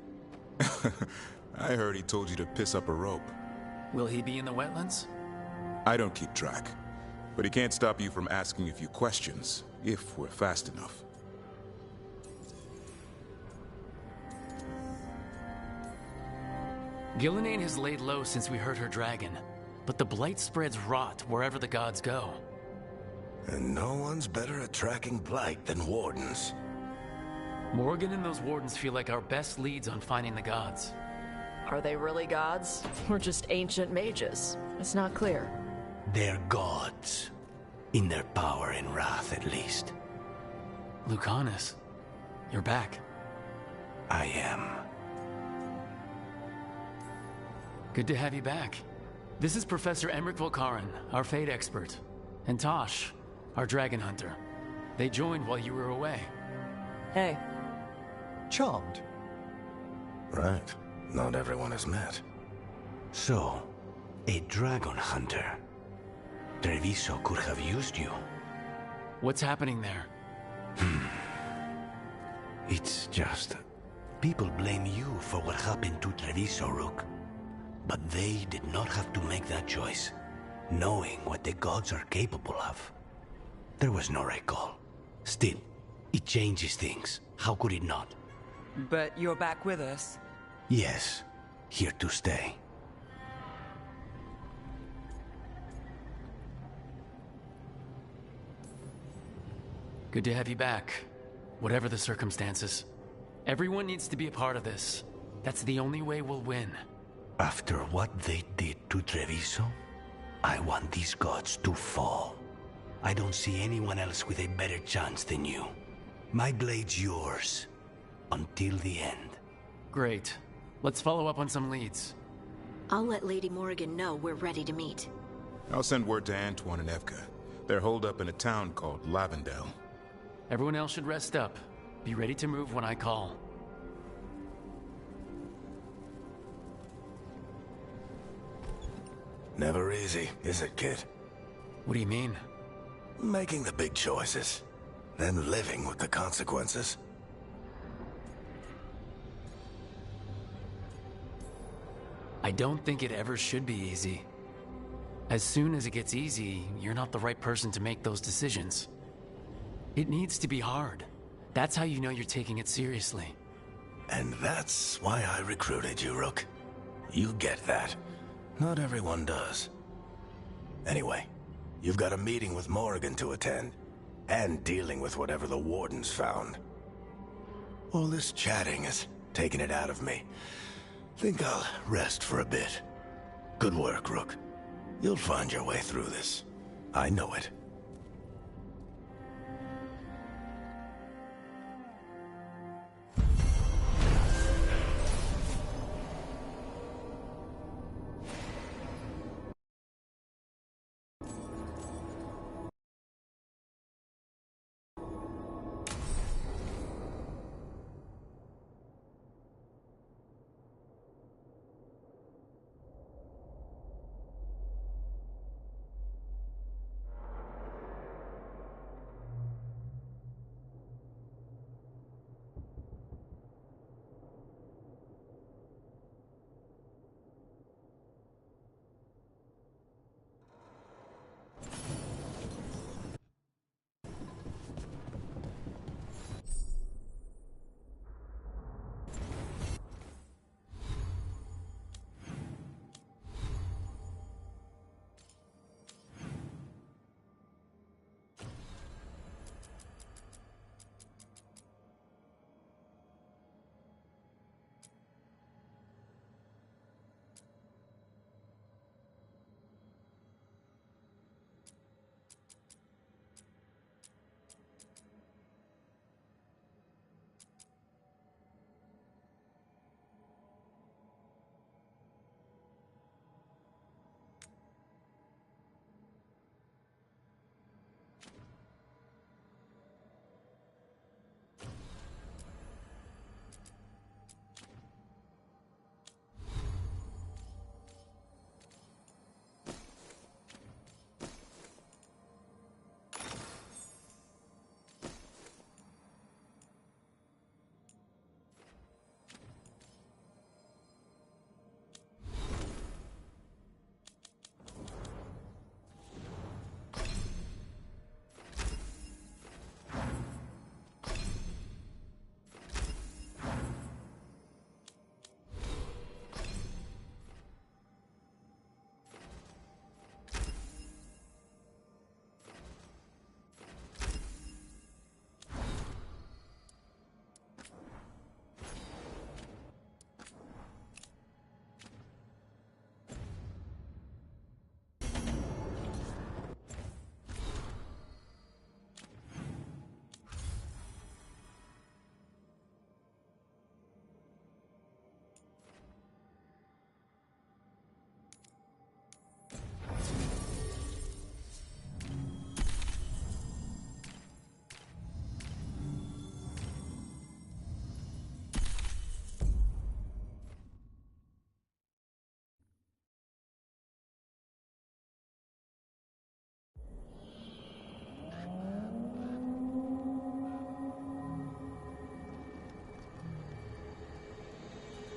I heard he told you to piss up a rope. Will he be in the wetlands? I don't keep track, but he can't stop you from asking a few questions, if we're fast enough. Gillenane has laid low since we heard her dragon, but the Blight spreads rot wherever the gods go. And no one's better at tracking Blight than Wardens. Morgan and those Wardens feel like our best leads on finding the gods. Are they really gods? Or just ancient mages? It's not clear. They're gods. In their power and wrath, at least. Lucanus, you're back. I am. Good to have you back. This is Professor Emmerich Volkaren, our fate expert. And Tosh, our dragon hunter. They joined while you were away. Hey. Charmed. Right. Not everyone has met. So, a dragon hunter. Treviso could have used you. What's happening there? It's just... people blame you for what happened to Treviso, Rook. But they did not have to make that choice, knowing what the gods are capable of. There was no recall. Still, it changes things. How could it not? But you're back with us? Yes, here to stay. Good to have you back, whatever the circumstances. Everyone needs to be a part of this. That's the only way we'll win. After what they did to Treviso, I want these gods to fall. I don't see anyone else with a better chance than you. My blade's yours, until the end. Great. Let's follow up on some leads. I'll let Lady Morrigan know we're ready to meet. I'll send word to Antoine and Evka. They're holed up in a town called Lavendel. Everyone else should rest up. Be ready to move when I call. Never easy, is it, kid? What do you mean? Making the big choices, then living with the consequences. I don't think it ever should be easy. As soon as it gets easy, you're not the right person to make those decisions. It needs to be hard. That's how you know you're taking it seriously. And that's why I recruited you, Rook. You get that. Not everyone does. Anyway, you've got a meeting with Morrigan to attend, and dealing with whatever the Warden's found. All this chatting is taking it out of me. Think I'll rest for a bit. Good work, Rook. You'll find your way through this. I know it.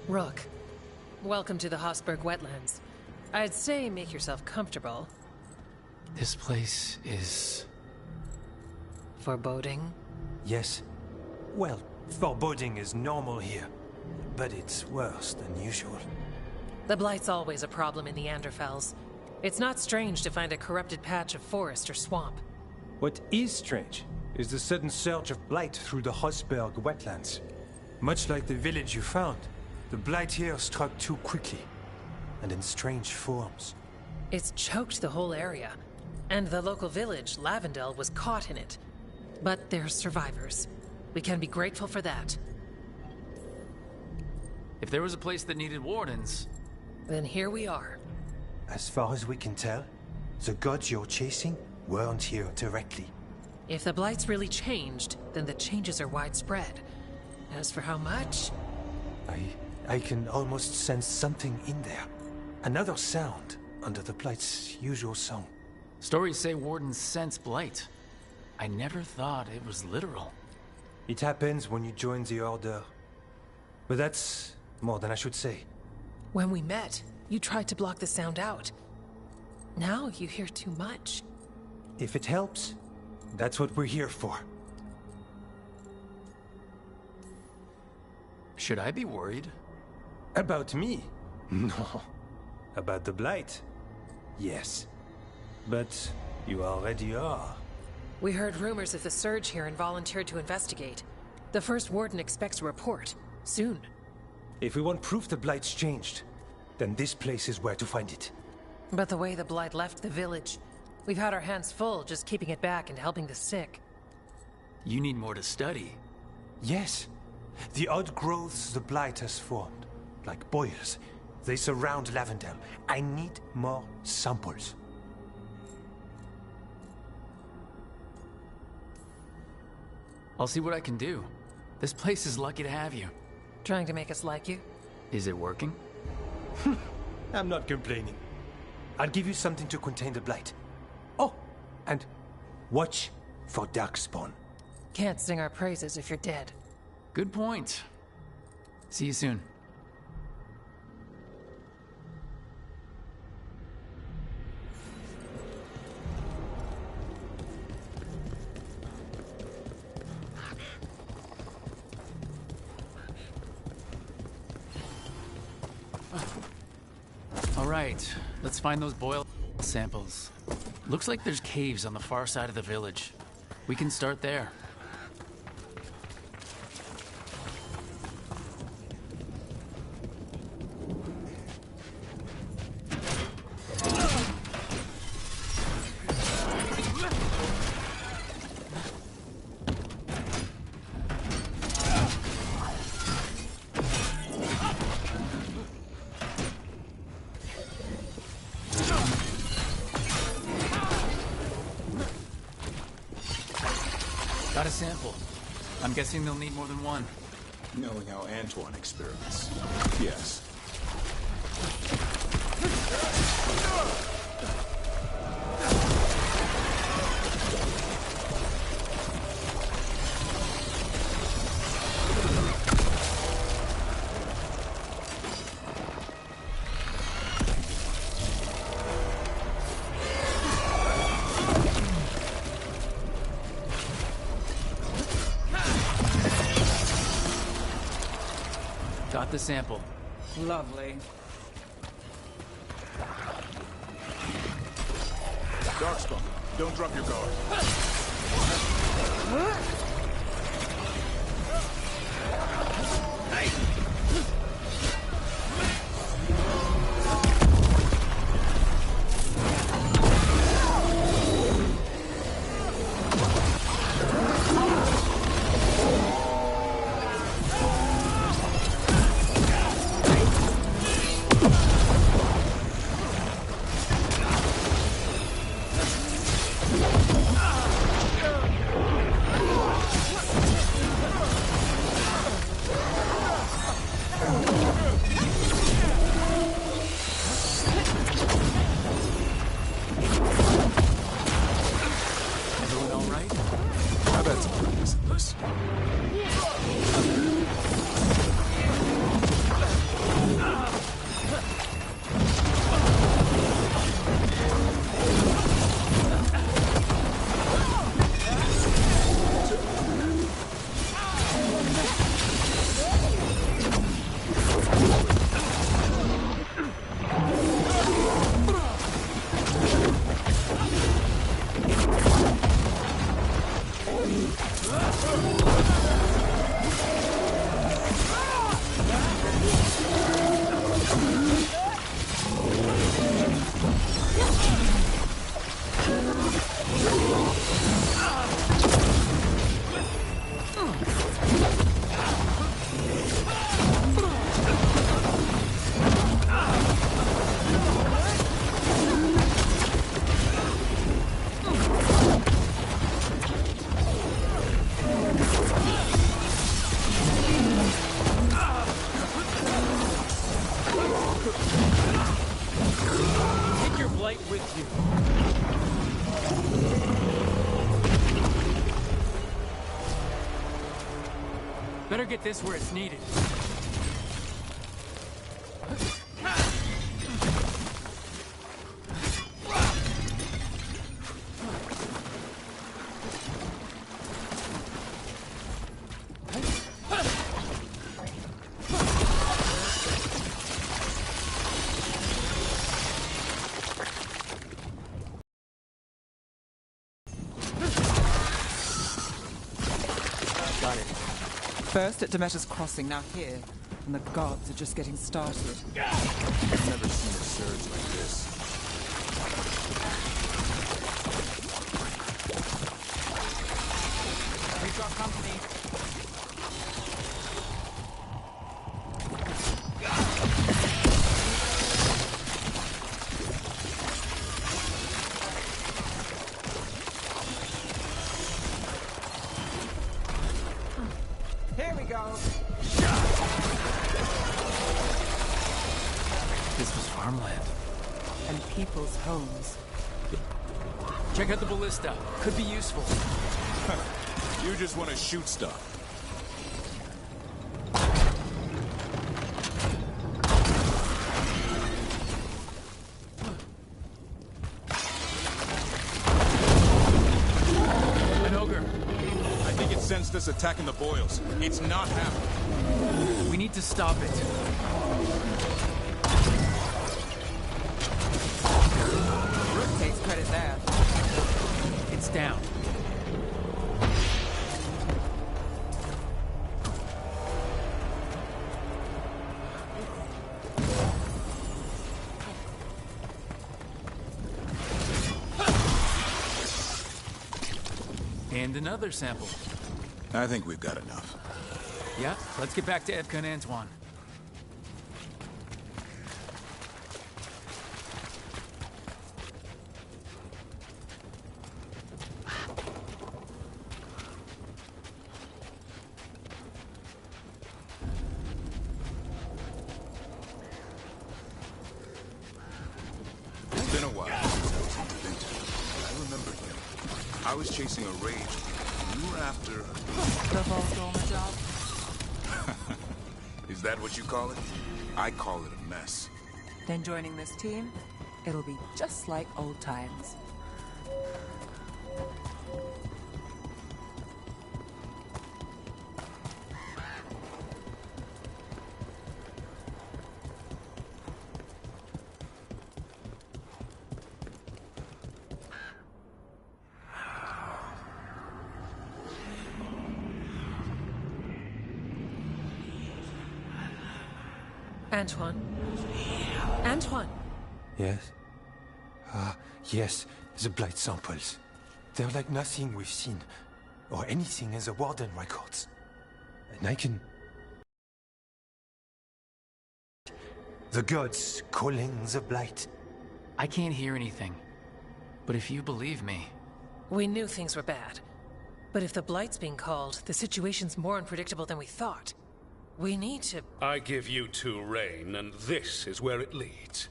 Rook, welcome to the Hossberg Wetlands. I'd say make yourself comfortable. This place is... foreboding? Yes. Well, foreboding is normal here, but it's worse than usual. The Blight's always a problem in the Anderfels. It's not strange to find a corrupted patch of forest or swamp. What is strange is the sudden surge of blight through the Hossberg Wetlands. Much like the village you found, the blight here struck too quickly, and in strange forms. It's choked the whole area, and the local village, Lavendel, was caught in it. But they're survivors. We can be grateful for that. If there was a place that needed wardens... then here we are. As far as we can tell, the gods you're chasing weren't here directly. If the Blight's really changed, then the changes are widespread. As for how much... I can almost sense something in there. Another sound under the Blight's usual song. Stories say wardens sense Blight. I never thought it was literal. It happens when you join the Order. But that's more than I should say. When we met, you tried to block the sound out. Now you hear too much. If it helps, that's what we're here for. Should I be worried? About me? No. About the Blight? Yes. But you already are. We heard rumors of the surge here and volunteered to investigate. The first warden expects a report. Soon. If we want proof the Blight's changed, then this place is where to find it. But the way the Blight left the village, we've had our hands full just keeping it back and helping the sick. You need more to study. Yes. The odd growths the Blight has formed, like boils, they surround Lavendel. I need more samples. I'll see what I can do. This place is lucky to have you. Trying to make us like you? Is it working? I'm not complaining. I'll give you something to contain the Blight. Oh, and watch for Darkspawn. Can't sing our praises if you're dead. Good point. See you soon. All right, let's find those boil samples. Looks like there's caves on the far side of the village. We can start there. Got a sample. I'm guessing they'll need more than one. Knowing how Antoine experiments. Yes. Got the sample. Lovely. Darkspawn, don't drop your guard. Better get this where it's needed. Got it. First at Demeter's Crossing, now here. And the gods are just getting started. I've never seen a surge like this. We've got company. Here we go. This was farmland. And people's homes. Check out the ballista. Could be useful. You just want to shoot stuff. An ogre. I think it sensed us attacking the boils. It's not happening. We need to stop it. Rook takes credit there. It's down. And another sample. I think we've got enough. Yeah, let's get back to Evka and Antoine. It's been a while since I was in Vinton. I remember you. I was chasing a rage. You were after... The Volgoma job? Is that what you call it? I call it a mess. Then joining this team, it'll be just like old times. Antoine? Antoine! Yes? Yes, the blight samples. They're like nothing we've seen, or anything in the Warden records. And I can... The gods calling the blight. I can't hear anything. But if you believe me... We knew things were bad. But if the blight's being called, the situation's more unpredictable than we thought. We need to... I give you two reign, and this is where it leads.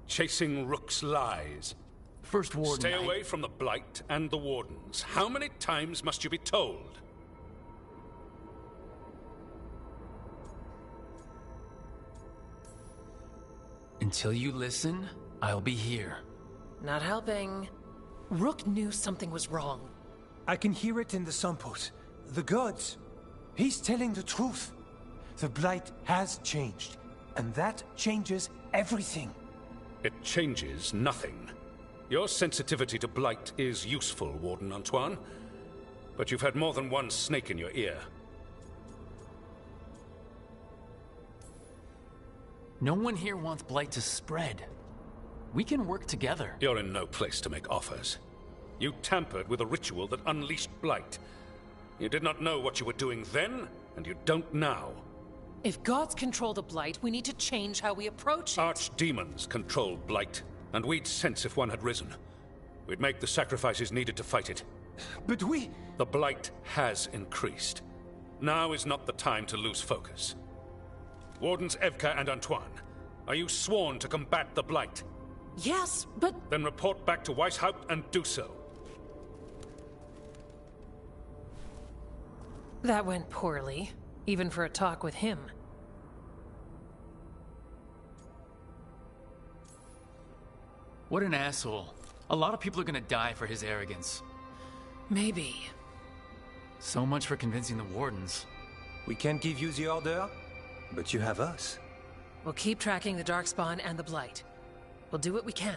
Chasing Rook's lies. First Warden, Stay away from the Blight and the Wardens. How many times must you be told? Until you listen, I'll be here. Not helping. Rook knew something was wrong. I can hear it in the samples. The gods. He's telling the truth. The blight has changed, and that changes everything. It changes nothing. Your sensitivity to blight is useful, Warden Antoine. But you've had more than one snake in your ear. No one here wants blight to spread. We can work together. You're in no place to make offers. You tampered with a ritual that unleashed blight. You did not know what you were doing then, and you don't now. If gods control the blight, we need to change how we approach it. Archdemons control blight, and we'd sense if one had risen. We'd make the sacrifices needed to fight it. But we... The blight has increased. Now is not the time to lose focus. Wardens Evka and Antoine, are you sworn to combat the blight? Yes, but... Then report back to Weishaupt and do so. That went poorly. even for a talk with him. What an asshole. A lot of people are gonna die for his arrogance. Maybe. So much for convincing the Wardens. We can't give you the order, but you have us. We'll keep tracking the Darkspawn and the Blight. We'll do what we can.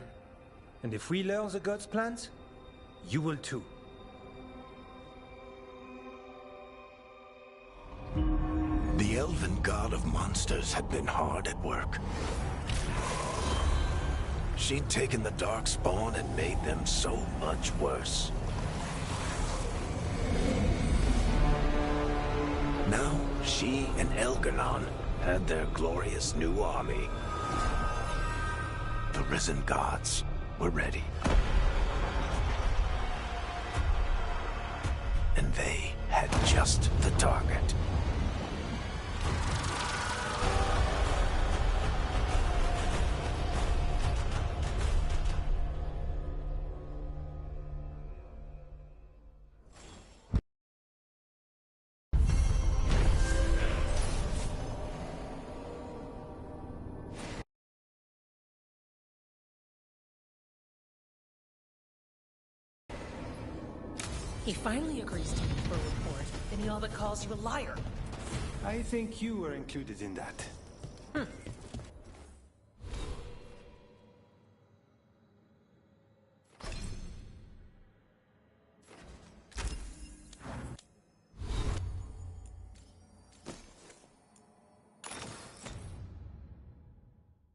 And if we learn the gods' plans, you will too. The elven god of monsters had been hard at work. She'd taken the Darkspawn and made them so much worse. Now, she and Elganon had their glorious new army. The risen gods were ready. And they had just the target. He finally agrees to me for a report, then he all but calls you a liar. I think you were included in that.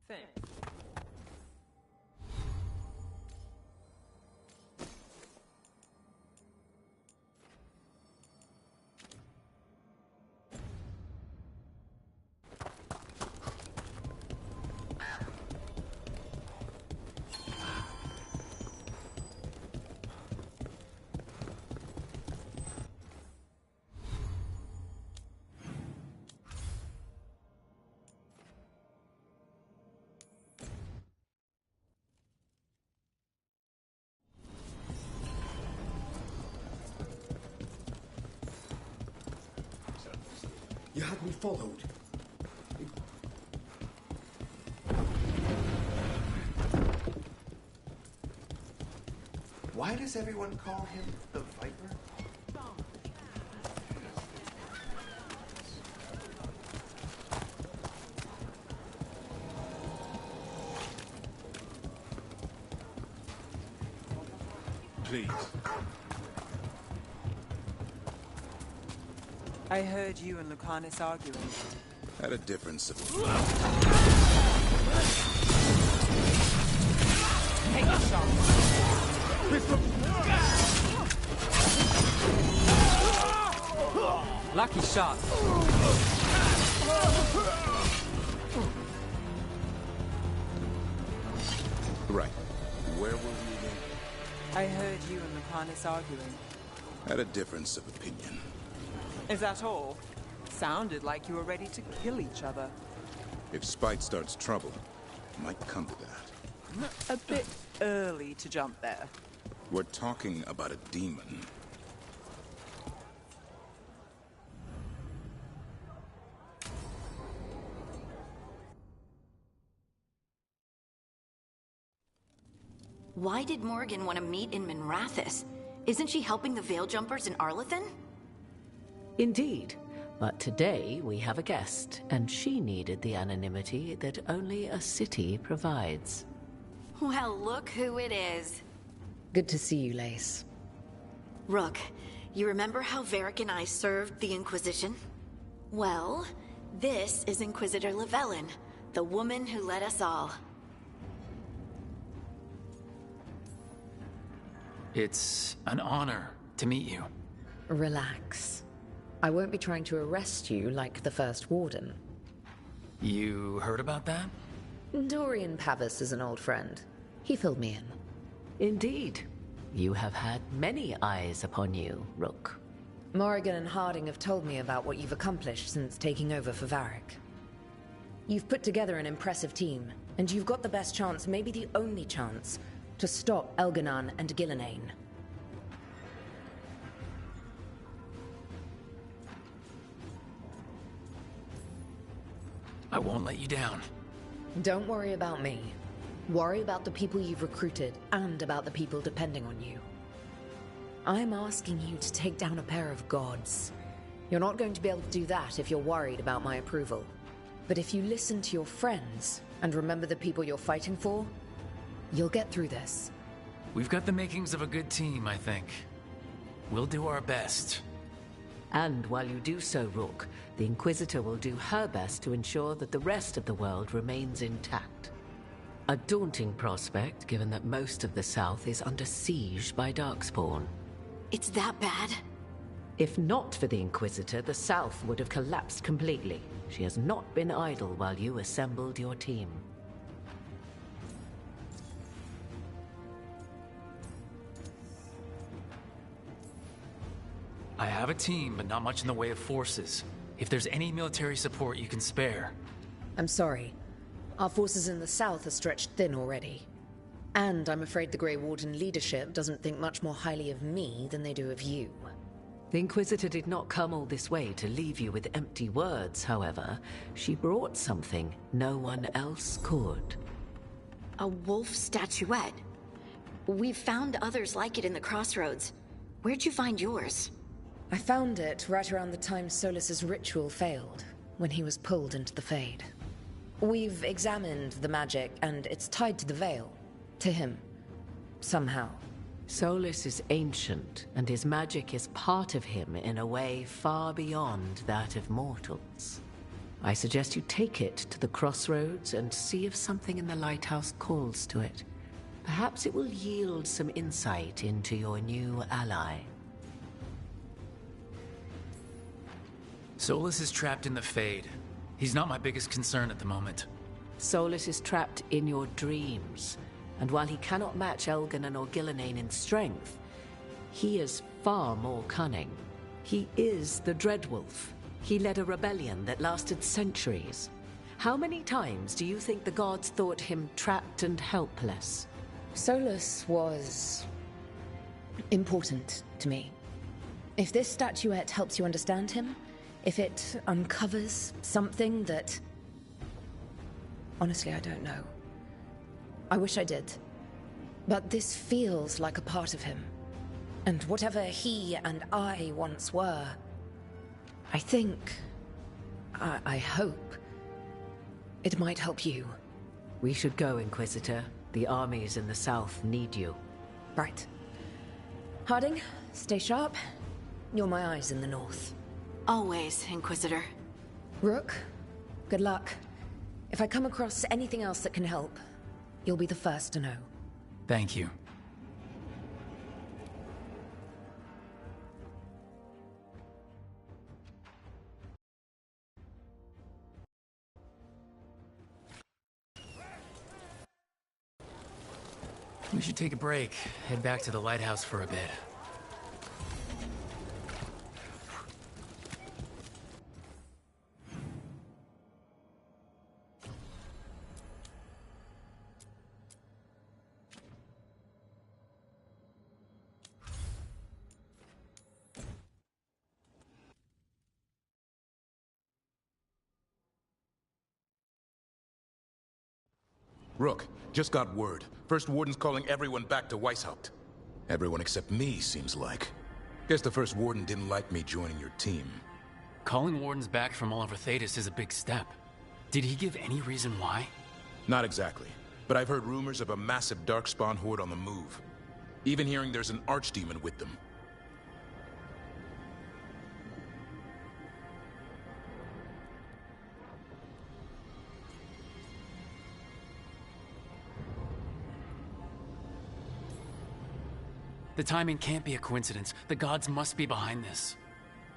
Thanks. You had me followed. Why does everyone call him the Viper? Please. I heard you and Lucanus arguing. Had a difference of... Take a shot. Lucky shot. Right. Where were we again? I heard you and Lucanus arguing. Had a difference of opinion. Is that all? Sounded like you were ready to kill each other. If spite starts trouble, it might come to that. A bit early to jump there. We're talking about a demon. Why did Morgan want to meet in Minrathous? Isn't she helping the Veil Jumpers in Arlathan? Indeed. But today we have a guest, and she needed the anonymity that only a city provides. Well, look who it is. Good to see you, Lace. Rook, you remember how Varric and I served the Inquisition? Well, this is Inquisitor Llewellyn, the woman who led us all. It's an honor to meet you. Relax. I won't be trying to arrest you like the First Warden. You heard about that? Dorian Pavis is an old friend. He filled me in. Indeed. You have had many eyes upon you, Rook. Morrigan and Harding have told me about what you've accomplished since taking over for Varric. You've put together an impressive team, and you've got the best chance, maybe the only chance, to stop Elganon and Gillenane. I won't let you down. Don't worry about me. Worry about the people you've recruited and about the people depending on you. I'm asking you to take down a pair of gods. You're not going to be able to do that if you're worried about my approval. But if you listen to your friends and remember the people you're fighting for, you'll get through this. We've got the makings of a good team, I think. We'll do our best. And while you do so, Rook, the Inquisitor will do her best to ensure that the rest of the world remains intact. A daunting prospect, given that most of the South is under siege by Darkspawn. It's that bad? If not for the Inquisitor, the South would have collapsed completely. She has not been idle while you assembled your team. I have a team, but not much in the way of forces. If there's any military support you can spare. I'm sorry. Our forces in the south are stretched thin already. And I'm afraid the Grey Warden leadership doesn't think much more highly of me than they do of you. The Inquisitor did not come all this way to leave you with empty words, however. She brought something no one else could. A wolf statuette. We've found others like it in the crossroads. Where'd you find yours? I found it right around the time Solus's ritual failed, when he was pulled into the Fade. We've examined the magic, and it's tied to the Veil. To him. Somehow. Solus is ancient, and his magic is part of him in a way far beyond that of mortals. I suggest you take it to the crossroads and see if something in the lighthouse calls to it. Perhaps it will yield some insight into your new ally. Solus is trapped in the Fade. He's not my biggest concern at the moment. Solus is trapped in your dreams, and while he cannot match Elganon or Gillenane in strength, he is far more cunning. He is the Dreadwolf. He led a rebellion that lasted centuries. How many times do you think the gods thought him trapped and helpless? Solus was important to me. If this statuette helps you understand him, if it uncovers something that... Honestly, I don't know. I wish I did. But this feels like a part of him. And whatever he and I once were, I think... I hope... it might help you. We should go, Inquisitor. The armies in the south need you. Right. Harding, stay sharp. You're my eyes in the north. Always, Inquisitor. Rook, good luck. If I come across anything else that can help, you'll be the first to know. Thank you. We should take a break, head back to the lighthouse for a bit. Rook, just got word. First Warden's calling everyone back to Weishaupt. Everyone except me, seems like. Guess the First Warden didn't like me joining your team. Calling Wardens back from all over Thetis is a big step. Did he give any reason why? Not exactly, but I've heard rumors of a massive Darkspawn horde on the move. Even hearing there's an archdemon with them. The timing can't be a coincidence. The gods must be behind this.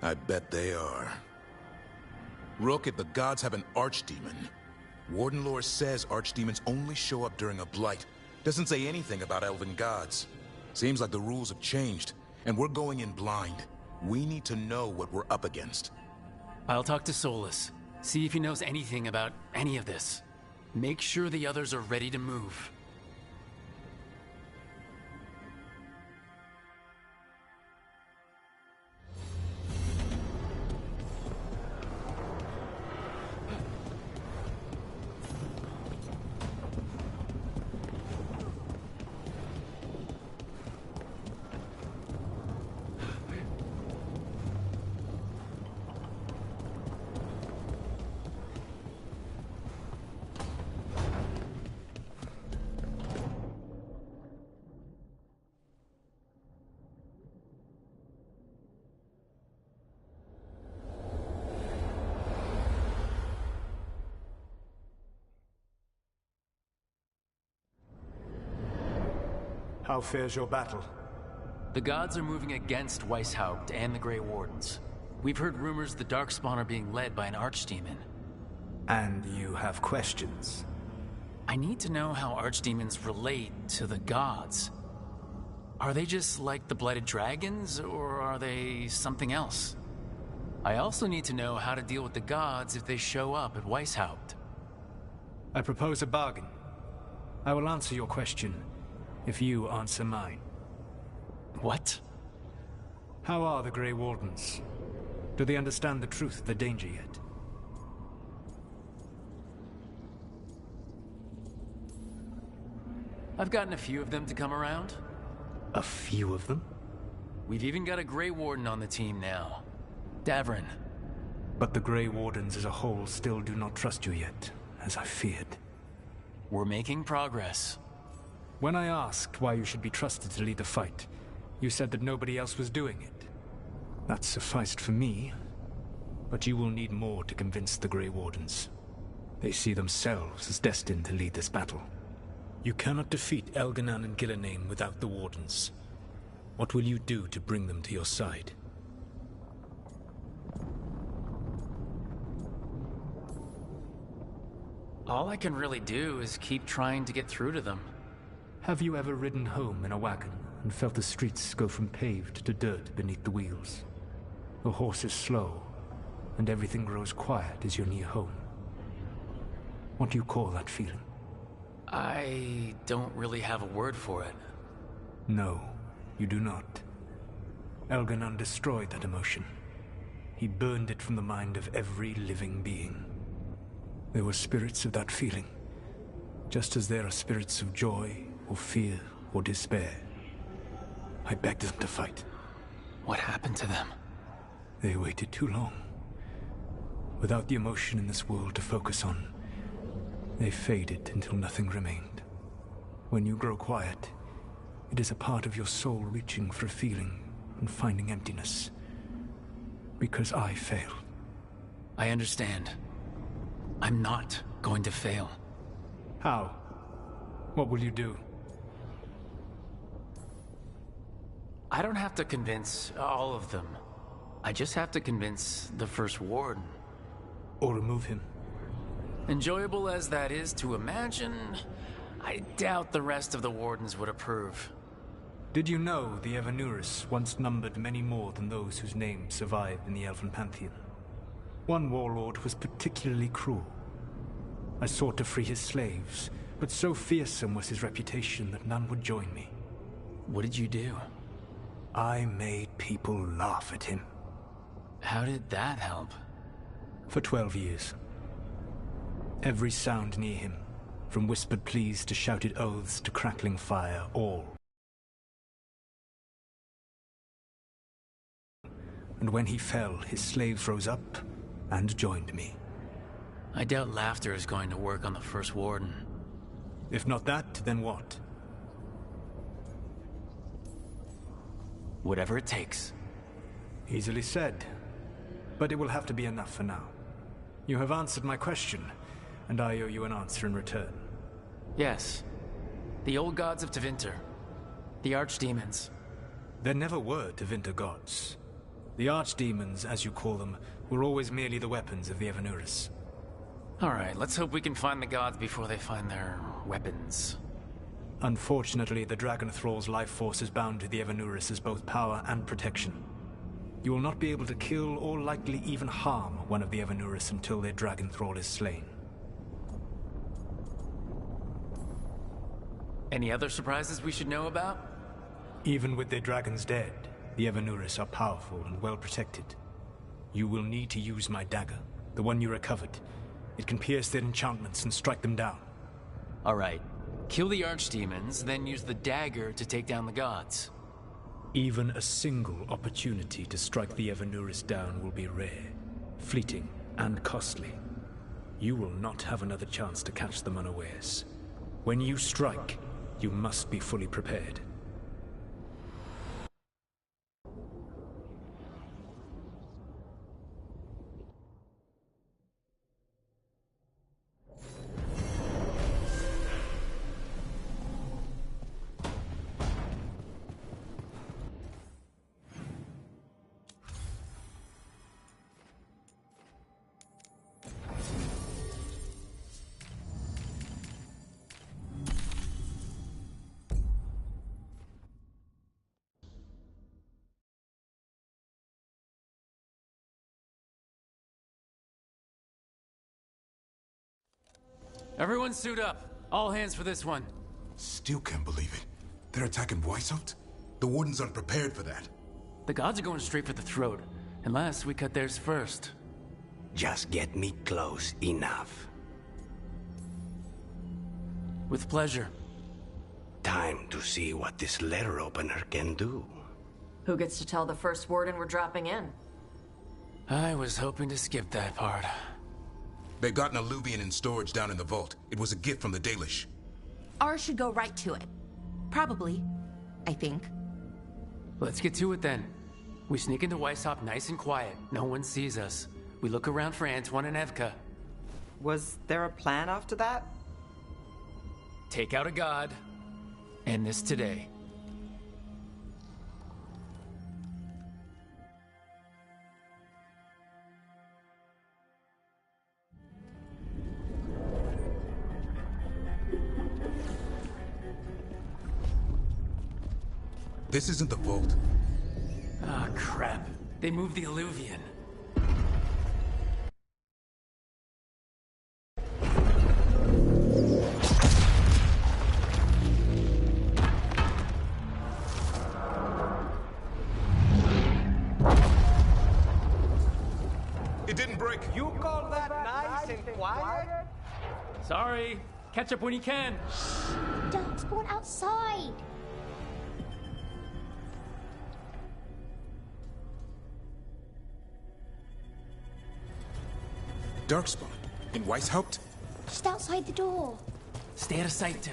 I bet they are. Rook, if the gods have an archdemon, Warden lore says archdemons only show up during a blight. Doesn't say anything about elven gods. Seems like the rules have changed, and we're going in blind. We need to know what we're up against. I'll talk to Solus. See if he knows anything about any of this. Make sure the others are ready to move. How fares your battle? The gods are moving against Weishaupt and the Grey Wardens. We've heard rumors the Darkspawn are being led by an archdemon. And you have questions? I need to know how archdemons relate to the gods. Are they just like the Blighted Dragons, or are they something else? I also need to know how to deal with the gods if they show up at Weishaupt. I propose a bargain. I will answer your question if you answer mine. What? How are the Grey Wardens? Do they understand the truth of the danger yet? I've gotten a few of them to come around. A few of them? We've even got a Grey Warden on the team now. Davrin. But the Grey Wardens as a whole still do not trust you yet, as I feared. We're making progress. When I asked why you should be trusted to lead the fight, you said that nobody else was doing it. That sufficed for me, but you will need more to convince the Grey Wardens. They see themselves as destined to lead this battle. You cannot defeat Elganan and Gillenane without the Wardens. What will you do to bring them to your side? All I can really do is keep trying to get through to them. Have you ever ridden home in a wagon and felt the streets go from paved to dirt beneath the wheels? The horse is slow, and everything grows quiet as you're near home. What do you call that feeling? I don't really have a word for it. No, you do not. Elganan destroyed that emotion. He burned it from the mind of every living being. There were spirits of that feeling, just as there are spirits of joy, or fear, or despair. I begged them to fight. What happened to them? They waited too long. Without the emotion in this world to focus on, they faded until nothing remained. When you grow quiet, it is a part of your soul reaching for a feeling and finding emptiness. Because I failed. I understand. I'm not going to fail. How? What will you do? I don't have to convince all of them. I just have to convince the First Warden. Or remove him. Enjoyable as that is to imagine, I doubt the rest of the Wardens would approve. Did you know the Evanurus once numbered many more than those whose names survive in the Elven Pantheon? One warlord was particularly cruel. I sought to free his slaves, but so fearsome was his reputation that none would join me. What did you do? I made people laugh at him. How did that help? For 12 years. Every sound near him, from whispered pleas to shouted oaths to crackling fire, all. And when he fell, his slaves rose up and joined me. I doubt laughter is going to work on the First Warden. If not that, then what? Whatever it takes. Easily said. But it will have to be enough for now. You have answered my question, and I owe you an answer in return. Yes. The old gods of Tevinter. The archdemons. There never were Tevinter gods. The archdemons, as you call them, were always merely the weapons of the Evanurus. Alright, let's hope we can find the gods before they find their weapons. Unfortunately, the Dragon Thrall's life force is bound to the Evanurus as both power and protection. You will not be able to kill or likely even harm one of the Evanurus until their Dragon Thrall is slain. Any other surprises we should know about? Even with their dragons dead, the Evanurus are powerful and well protected. You will need to use my dagger, the one you recovered. It can pierce their enchantments and strike them down. Alright. Kill the archdemons, then use the dagger to take down the gods. Even a single opportunity to strike the Evanurus down will be rare, fleeting, and costly. You will not have another chance to catch them unawares. When you strike, you must be fully prepared. Everyone suit up. All hands for this one. Still can't believe it. They're attacking Weishaupt? The Wardens aren't prepared for that. The gods are going straight for the throat, unless we cut theirs first. Just get me close enough. With pleasure. Time to see what this letter opener can do. Who gets to tell the first warden we're dropping in? I was hoping to skip that part. They've got an Alluvian in storage down in the vault. It was a gift from the Dalish. Ours should go right to it. Probably. I think. Let's get to it then. We sneak into Weishaupt nice and quiet. No one sees us. We look around for Antoine and Evka. Was there a plan after that? Take out a god. End this today. This isn't the vault. Ah, crap. They moved the Alluvian. It didn't break. You call that nice and quiet? Sorry. Catch up when you can. Don't spawn outside. Darkspawn? In Weishaupt? Just outside the door. Stay out of sight,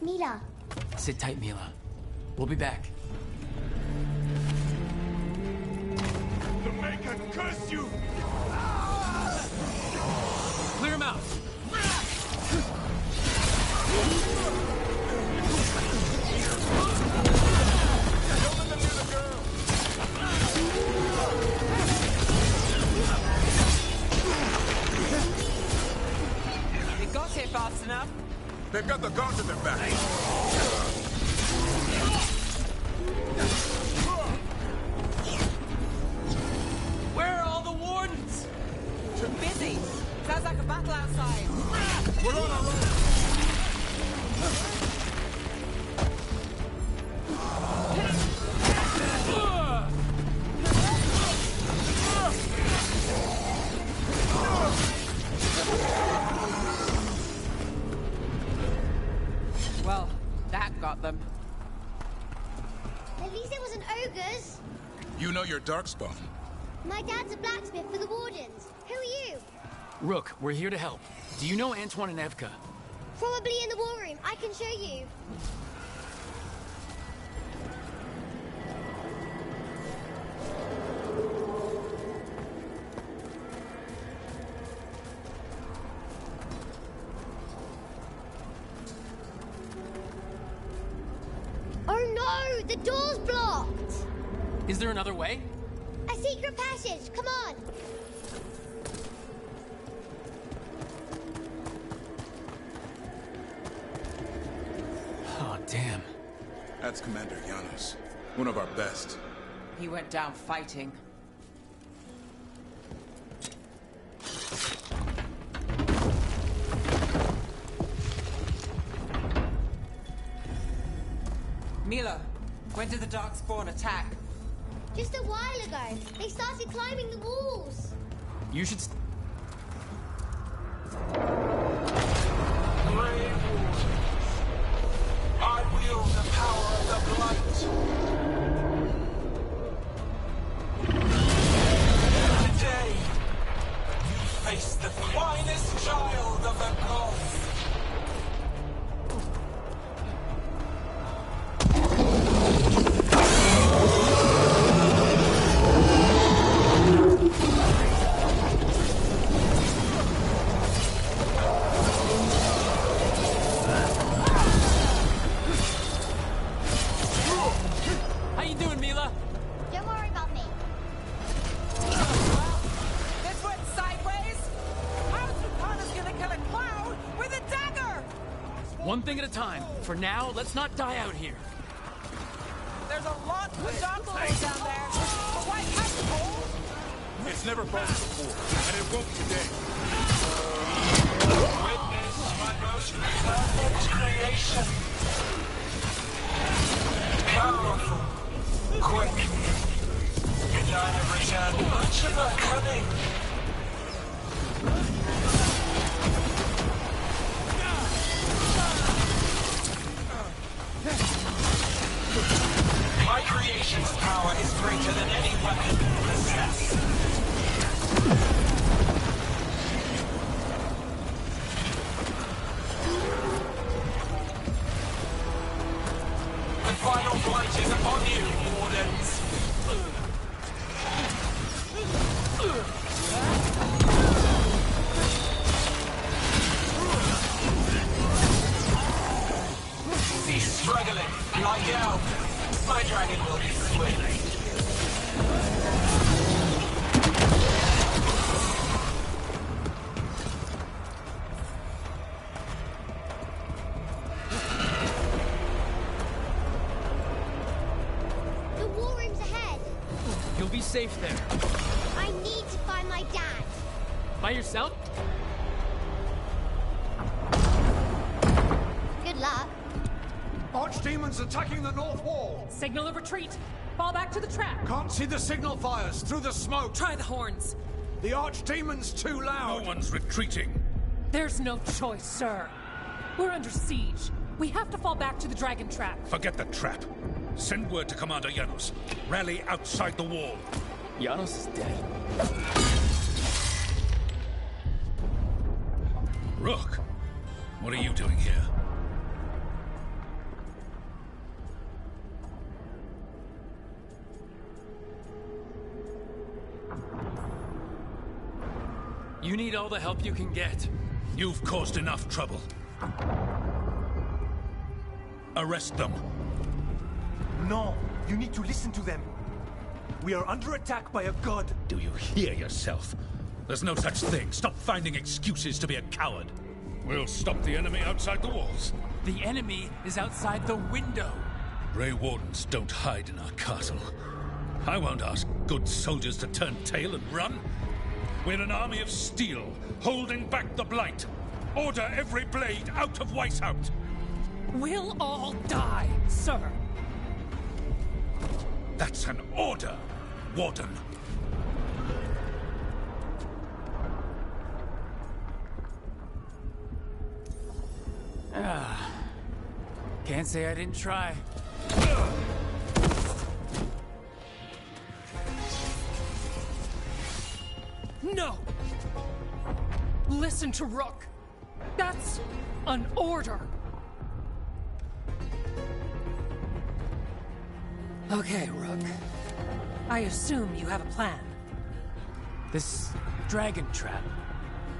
Mila. Sit tight, Mila. We'll be back. The Maker curse you! Clear him out! You got here fast enough. They've got the guards at their back. Where are all the wardens? Busy. Sounds like a battle outside. We're on our own. Well, that got them. At least it wasn't ogres. You know your Darkspawn. My dad's a blacksmith for the Wardens. Who are you? Rook, we're here to help. Do you know Antoine and Evka? Probably in the war room. I can show you. Oh no! The door's blocked! Is there another way? A secret passage! Come on! Oh, damn. That's Commander Janos. One of our best. He went down fighting. Mila, when did the Darkspawn attack? Just a while ago. They started climbing the walls. You should... I wield the power of the blight. Today, you face the finest child of the gods. How you doing, Mila? Don't worry about me. This went sideways. How's Lupana's gonna kill a clown with a dagger? One thing at a time. For now, let's not die out here. There's a lot of Darkspawn down there. But why can't it hold? It's never fallen before, and it won't today. Witness my most perfect creation. Powerful, quick. Could I have returned much of her cunning? My creation's power is greater than any weapon you possess. The final blight is upon you, Wardens. Cease struggling. Lie down. My dragon will be swift. The war room's ahead. You'll be safe there. I need to find my dad. By yourself? Good luck. Archdemons attacking the north wall! Signal of retreat! Fall back to the trap! Can't see the signal fires through the smoke! Try the horns! The Archdemon's too loud! No one's retreating! There's no choice, sir. We're under siege. We have to fall back to the dragon trap. Forget the trap. Send word to Commander Janos. Rally outside the wall. Janos is dead. Rook, what are you doing here? You need all the help you can get. You've caused enough trouble. Arrest them. No, you need to listen to them. We are under attack by a god. Do you hear yourself? There's no such thing. Stop finding excuses to be a coward. We'll stop the enemy outside the walls. The enemy is outside the window. Grey Wardens don't hide in our castle. I won't ask good soldiers to turn tail and run. We're an army of steel, holding back the blight. Order every blade out of Weishaupt. We'll all die, sir. That's an order, Warden. Can't say I didn't try. No! Listen to Rook. That's an order. Okay, Rook. I assume you have a plan. This dragon trap.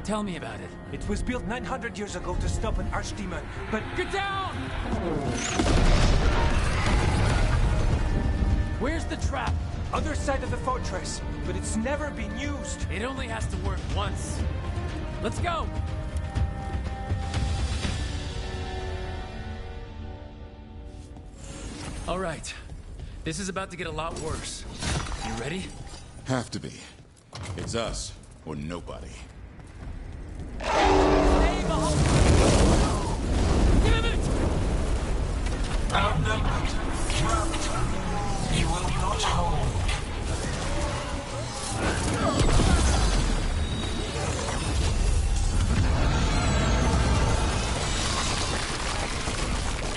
Tell me about it. It was built 900 years ago to stop an archdemon, but... Get down! Where's the trap? Other side of the fortress, but it's never been used. It only has to work once. Let's go! All right. This is about to get a lot worse. You ready? Have to be. It's us, or nobody. Outnumbered, trapped, you will not hold.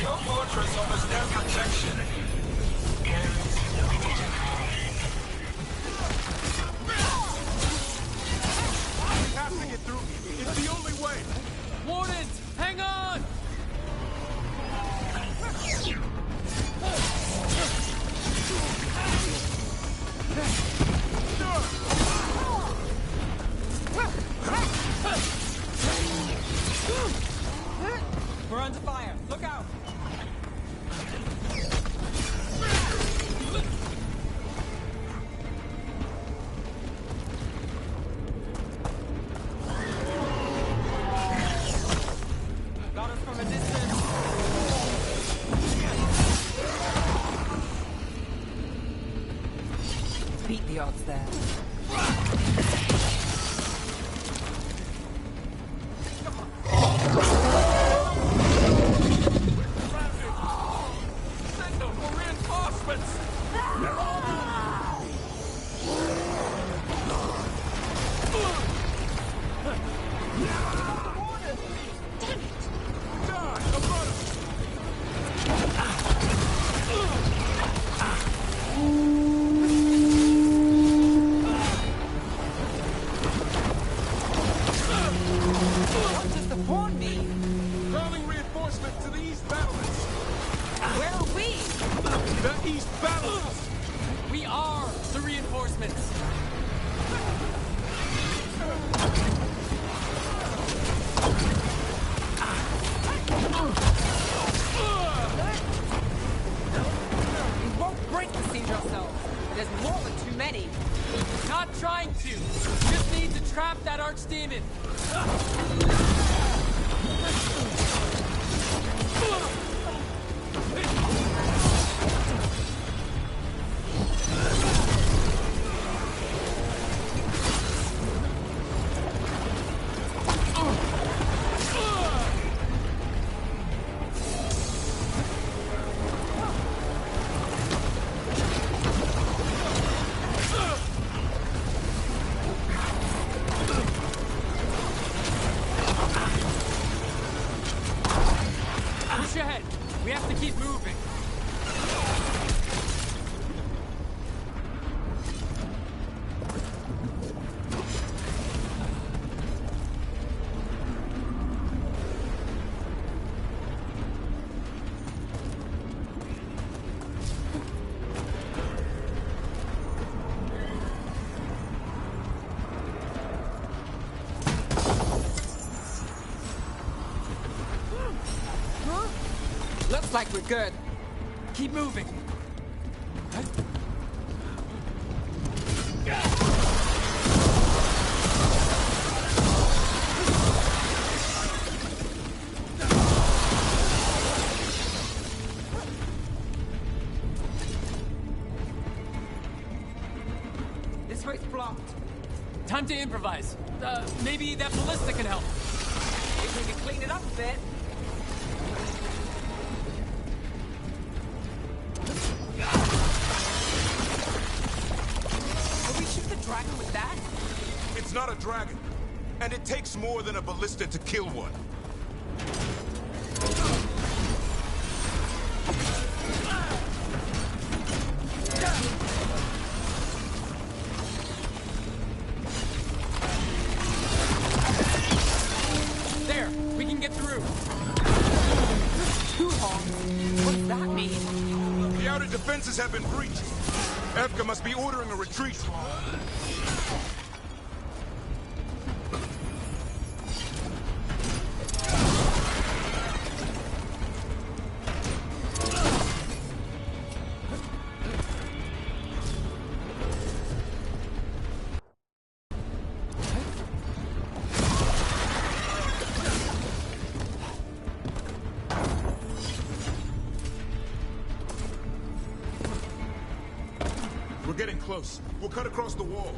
Your fortress offers no protection. We have to get through. It's the only way. Wardens, hang on! To the east battlements! Where are we? The east battlements! We are the reinforcements! We won't break the siege ourselves. There's more than too many. Not trying to! Just need to trap that archdemon! Push ahead! We have to keep moving! Looks like we're good. Keep moving! This way's blocked. Time to improvise. Maybe that ballista can help. If we can clean it up a bit. Will we shoot the dragon with that? It's not a dragon. And it takes more than a ballista to kill one. There! We can get through! Too long. What does that mean? The outer defenses have been breached. Evka must be ordering a retreat. We're getting close. We'll cut across the wall.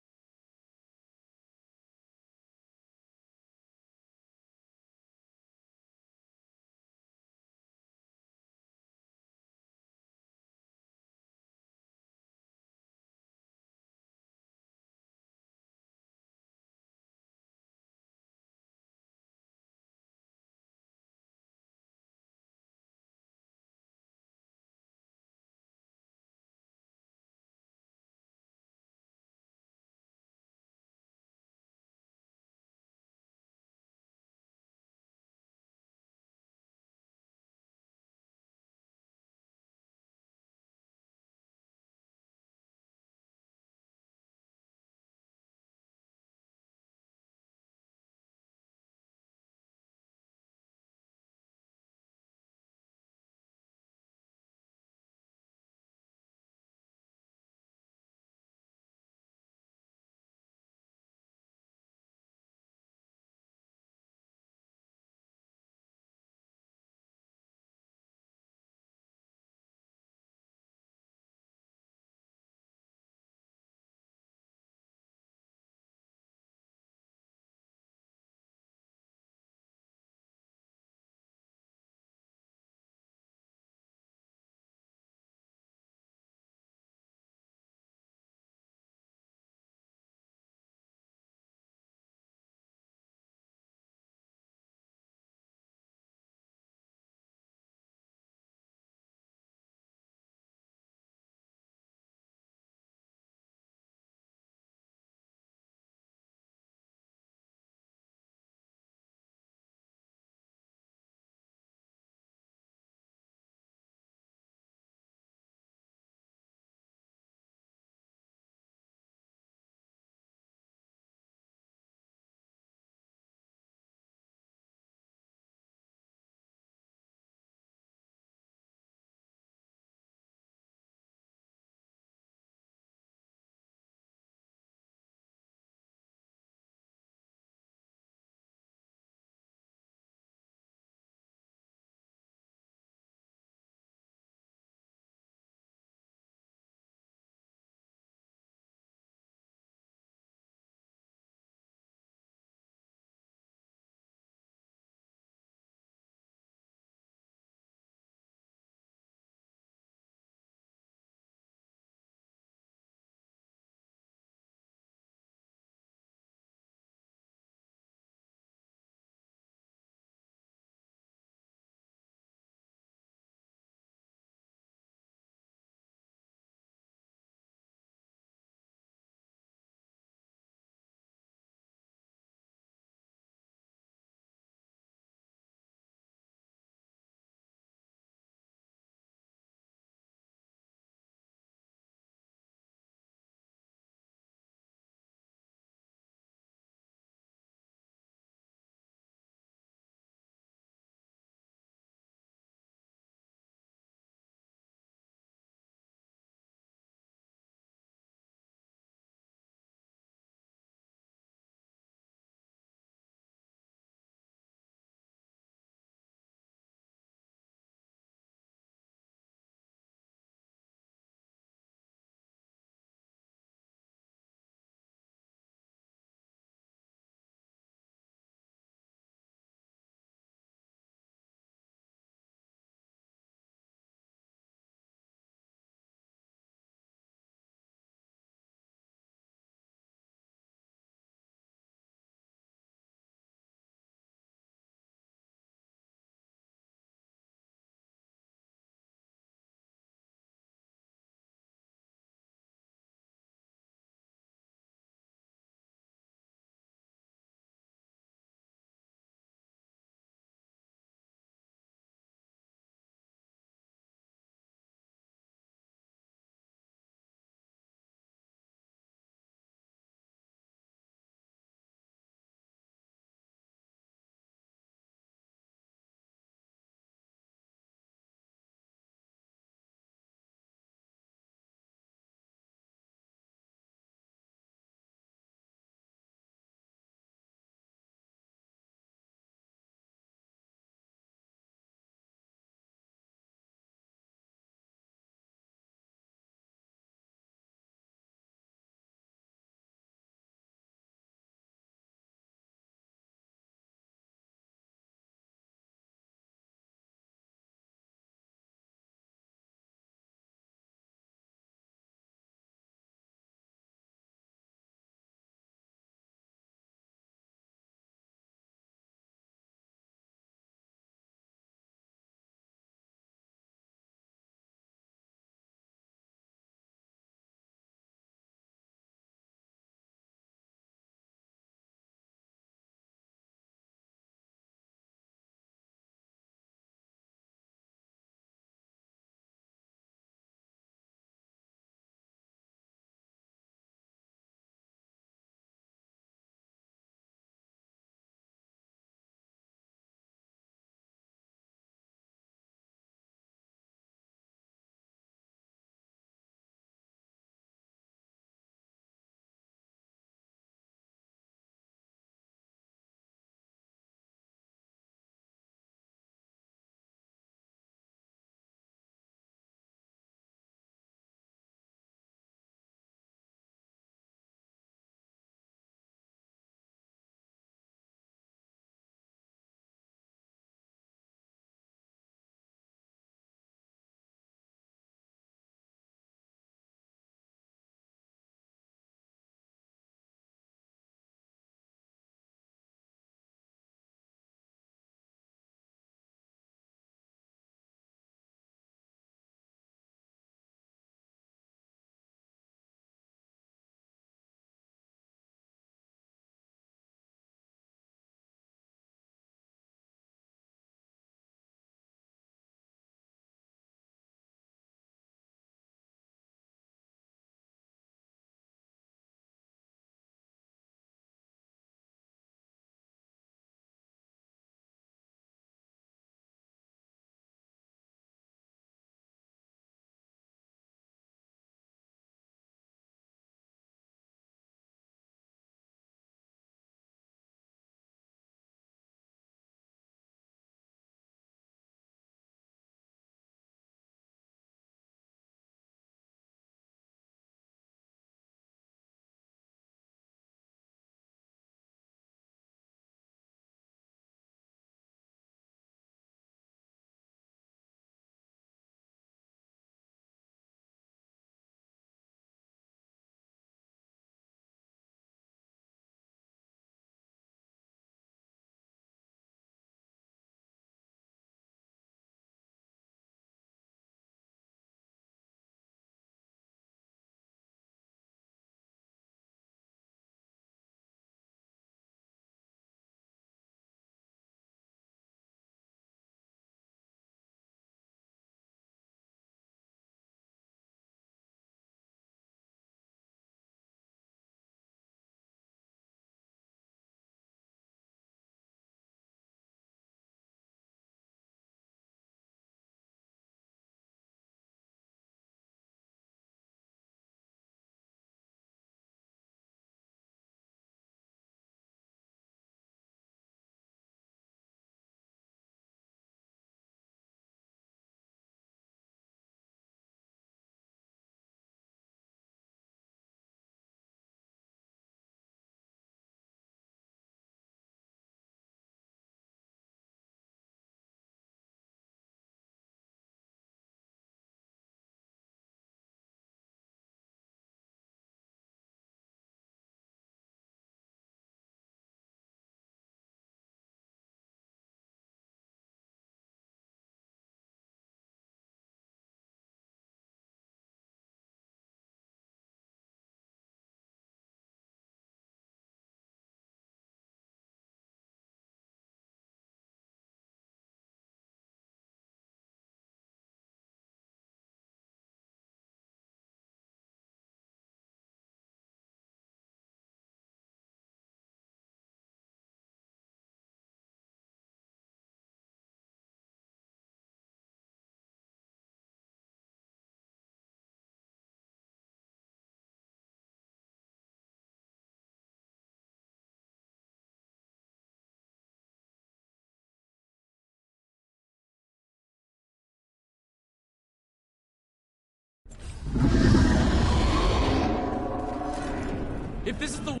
If this is the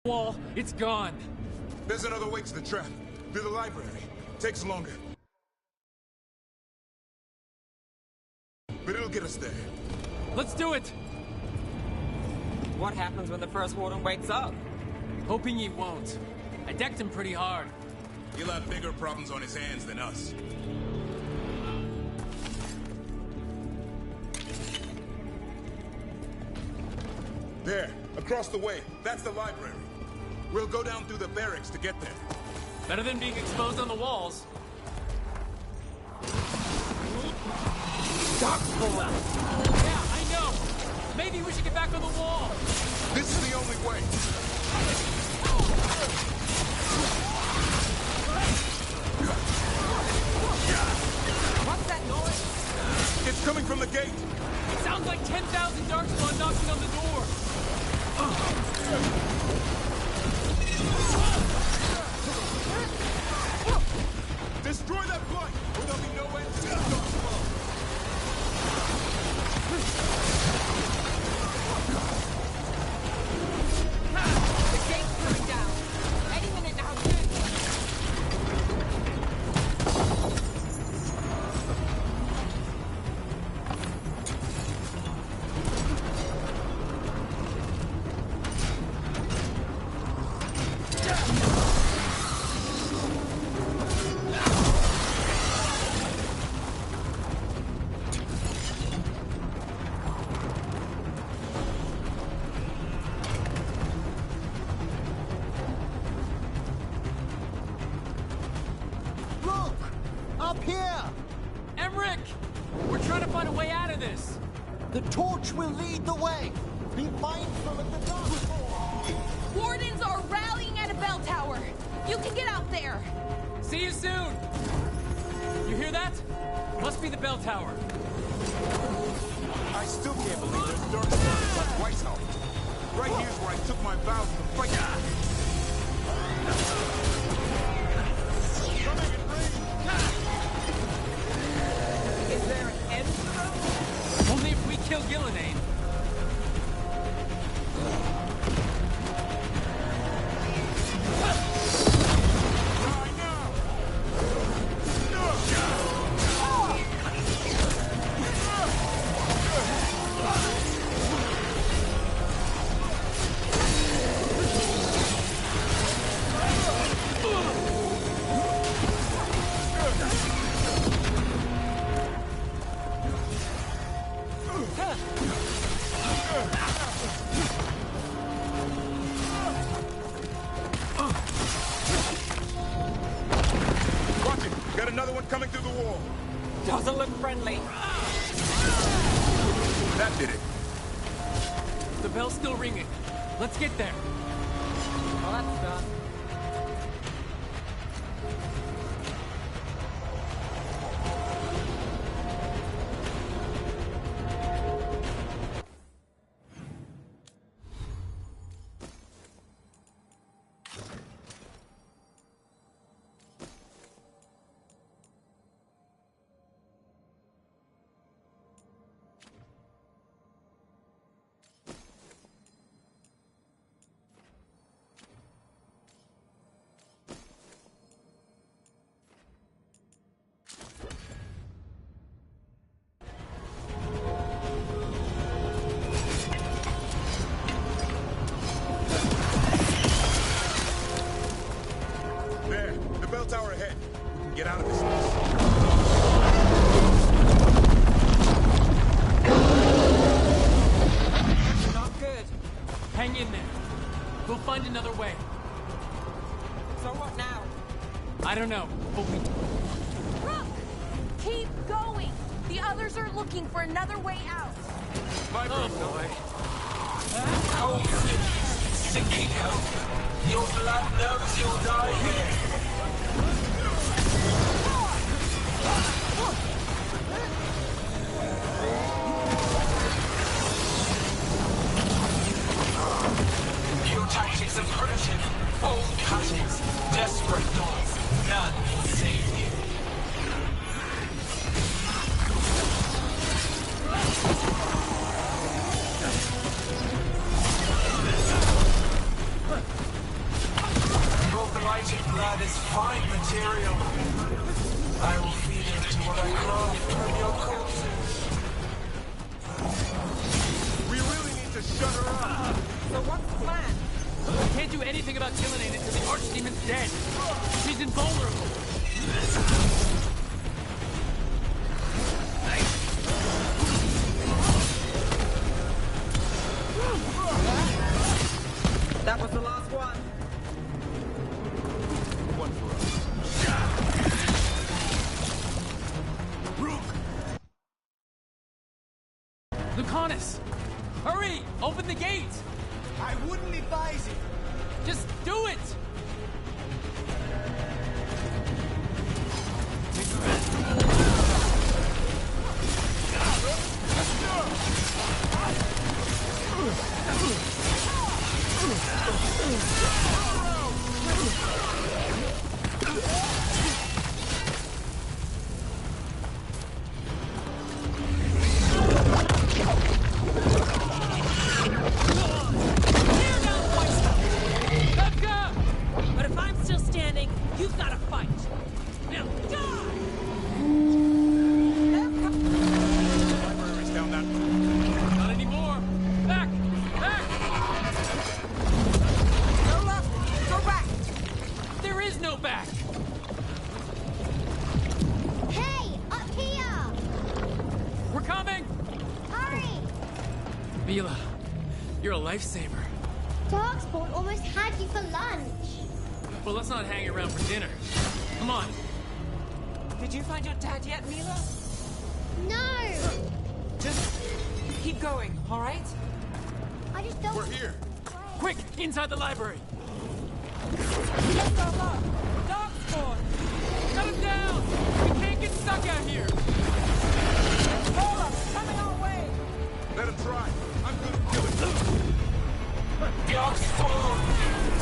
wall, it's gone. There's another way to the trap. Through the library. Takes longer. But it'll get us there. Let's do it! What happens when the first warden wakes up? Hoping he won't. I decked him pretty hard. He'll have bigger problems on his hands than us. There, across the way. That's the library. We'll go down through the barracks to get there. Better than being exposed on the walls. Stop pulling! Yeah, I know! Maybe we should get back on the wall! This is the only way! What's that noise? It's coming from the gate! It sounds like 10,000 Darkspawn knocking on the door! Destroy that blight, or there'll be no end to the Darkspawn! The gate's coming down. Any minute now, too. Look! Up here! Emmerich! We're trying to find a way out of this! The torch will lead the way! Be mindful of the Darkspawn! Wardens are rallying at a bell tower. You can get out there. See you soon! You hear that? Must be the bell tower. I still can't believe there's Darkspawn inside White's house. Right here's where I took my vows to fight. Is there an end to them? Only if we kill Gillenane. Watch it! Got another one coming through the wall. Doesn't look friendly. That did it. The bell's still ringing. Let's get there. Well, that's done. There, the bell tower ahead. We can get out of this mess. Not good. Hang in there. We'll find another way. So what now? I don't know, but we... Rook! Keep going. The others are looking for another way out. My boy. Cold, sinking hell. Your blood knows you'll die here. Your tactics are primitive, old cuttings, desperate thoughts. None will save you. material. I will feed it to what I craft from your corpses. We really need to shut her up. So what's the plan? We can't do anything about Gillenane until the Archdemon's dead. She's invulnerable. That was the last one. One for us. Lucanus! Hurry! Open the gate! I wouldn't advise it. Just do it! But if I'm still standing, you've got to fight. Now die! Library's down that. Not anymore! Back! Back! Go left! Go back! There is no back! Hey, up here! We're coming! Hurry! Mila, you're a lifesaver. Darkspawn almost had you for lunch. Well, let's not hang around for dinner. Come on. Did you find your dad yet, Mila? No! Just keep going, all right? I just don't... We're here. Quick, inside the library. Let's go up! Darkspawn! Shut him down! We can't get stuck out here! Hold up! Coming our way! Let him try. I'm good at killing them. Darkspawn!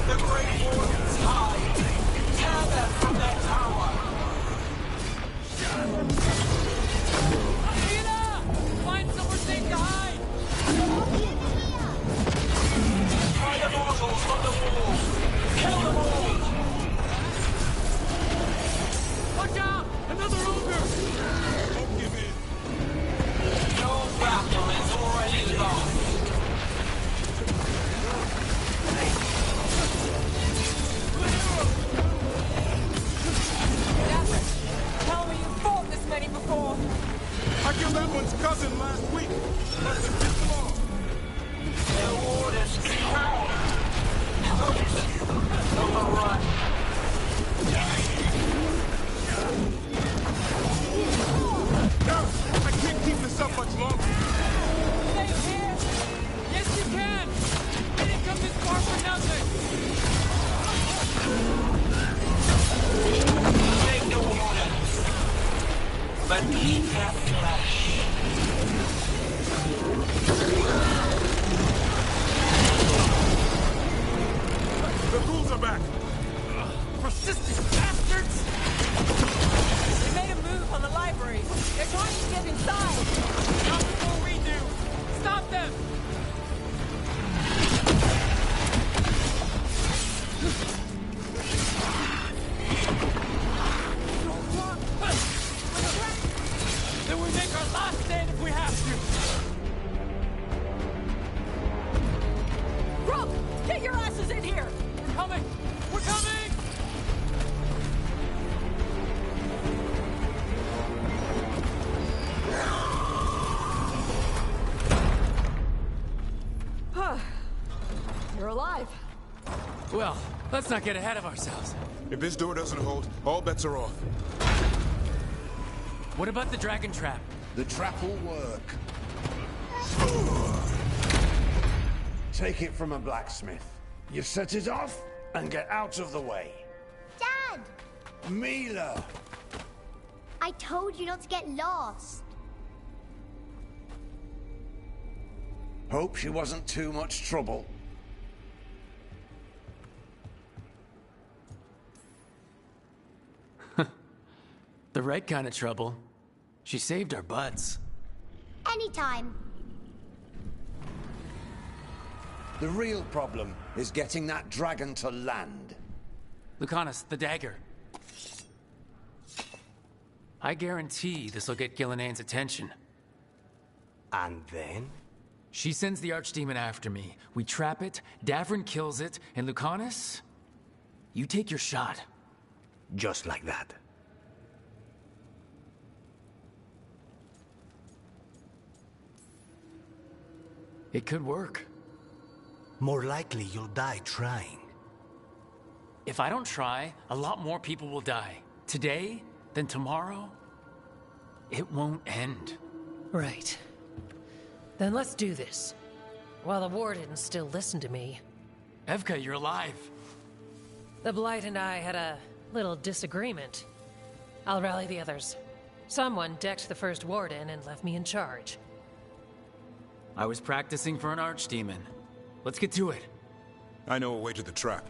The Great Wardens hide! Tear them from their tower! Mila! Find somewhere safe to hide! Try the mortals from the walls! Kill them all! Watch out! Another ogre! Don't give in. Your battle is already lost! Tell me you fought this many before! I killed that one's cousin last week. Must have pissed them off. Their wardens coward! Overrun! No! I can't keep this up much longer. Stay here! Yes, you can! We didn't come this far for nothing! Take the wardens! But keep their flesh! The ghouls are back. Persistent bastards! They made a move on the library. They're trying to get inside. Not before we do! Stop them! Then we make our last stand if we have to! Rook! Get your asses in here! We're coming! We're coming! You're alive. Well, let's not get ahead of ourselves. If this door doesn't hold, all bets are off. What about the dragon trap? The trap will work. Take it from a blacksmith. You set it off and get out of the way. Dad! Mila! I told you not to get lost. Hope she wasn't too much trouble. The right kind of trouble. She saved our butts. Anytime. The real problem is getting that dragon to land. Lucanus, the dagger. I guarantee this'll get Gillinean's attention. And then? She sends the Archdemon after me. We trap it, Davrin kills it, and Lucanus? You take your shot. Just like that. It could work. More likely you'll die trying. If I don't try, a lot more people will die. Today, then tomorrow. It won't end. Right. Then let's do this. While the Warden still listened to me. Evka, you're alive. The Blight and I had a little disagreement. I'll rally the others. Someone decked the first Warden and left me in charge. I was practicing for an Archdemon. Let's get to it. I know a way to the trap.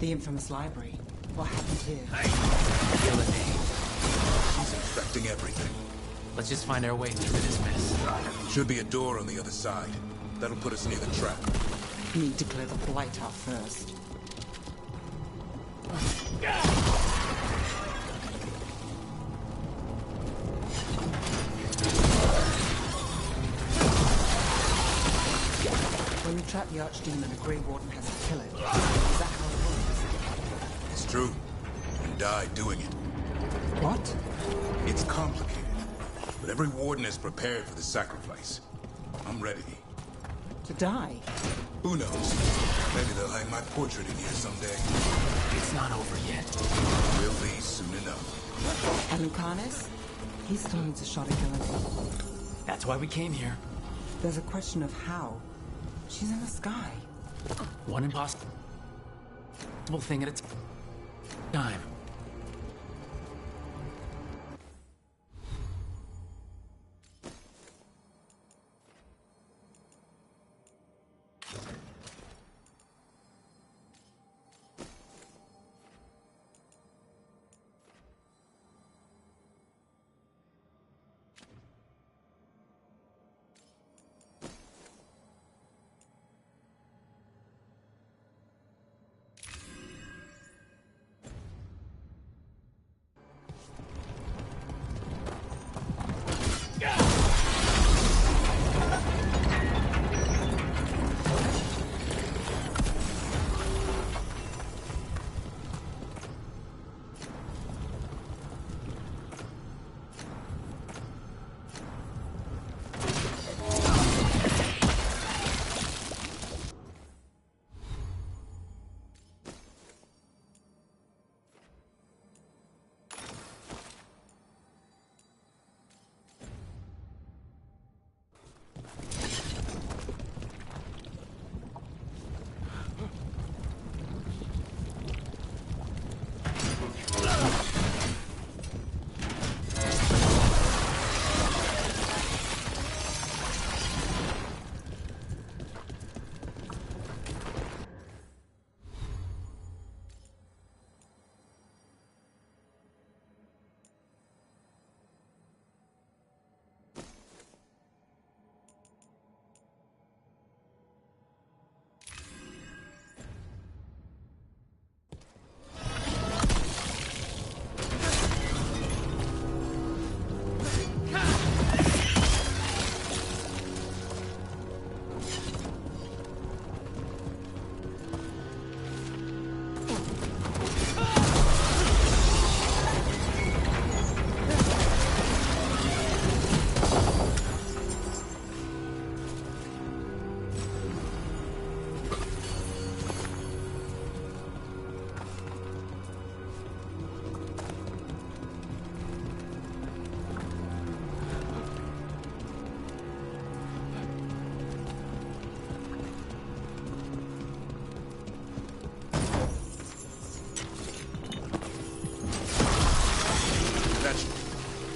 The infamous library. What happened here? She's infecting everything. Let's just find our way through this mess. Should be a door on the other side. That'll put us near the trap. Need to clear the blight out first. When we trap the Archdemon, the Grey Warden has to kill it. Is that how it works? It's true. You die doing it. What? It's complicated. But every warden is prepared for the sacrifice. I'm ready. To die? Who knows? Maybe they'll hang my portrait in here someday. It's not over yet. Will be soon enough. And Lucanus? He still needs a shot at Gillinean. That's why we came here. There's a question of how. She's in the sky. One impossible thing at a time.